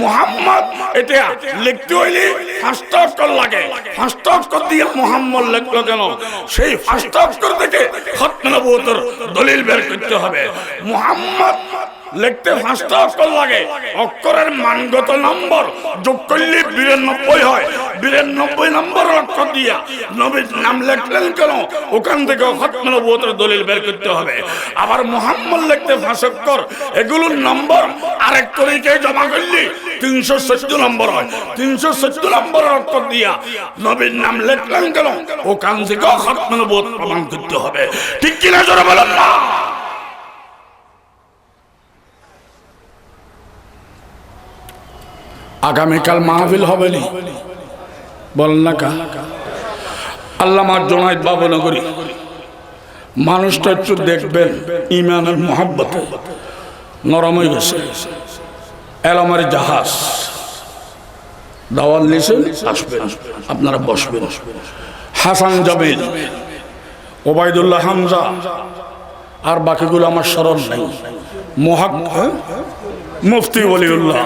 Speaker 2: মুহাম্মদ এটা লিখতে হইলে 5টা অক্ষর লাগে, 5টা অক্ষর দিয়ে মুহাম্মদ লিখলো কেন? সেই 5টা অক্ষর থেকে খতমে নবুয়তের দলিল বের করতে হবে। মুহাম্মদ লিখতে 5টা অক্ষর লাগে, অক্ষরের মানগত নম্বর যোগ করলে 92 হয়। 92 নম্বর অক্ষর দিয়া নবীর নাম লিখলেন কেন? ওখান থেকে খতমে নবুয়তের দলিল বের করতে হবে। আবার মুহাম্মদ লিখতে 5 অক্ষর, এগুলোর নম্বর আরেক তরিকায় জমা করলে 314 নম্বর হয়। 314 নম্বর অক্ষর দিয়া নবীর নাম লিখলেন কেন? ওখান থেকে খতমে নবুয়ত প্রমাণ করতে হবে। ঠিক কিনা জোরে বলেন না? আগামীকাল মাহফিল হবে নি, বলেন না কা? আল্লামা জুনায়েদ বাবুনগরী, মানুষটা একটু দেখবেন ইমানের মোহাব্বতে নরম হয়ে গেছে। এলামারি জাহাজ দাওয়াত নিছেন, আসবেন, আপনারা বসবেন। হাসান জামিল, ওবায়দুল্লাহ হামজা, আর বাকিগুলো আমার স্মরণ নেই। মুফতি ওলিউল্লাহ,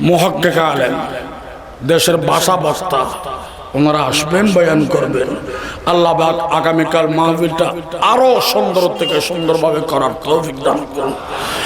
Speaker 2: মুহাক্কিক আলেম, দেশের ভাষা বক্তা, ওনারা আসবেন, বয়ান করবেন। আল্লাহ পাক আগামীকাল মাহফিলটা আরো সুন্দর থেকে সুন্দরভাবে করার তৌফিক দান করুন।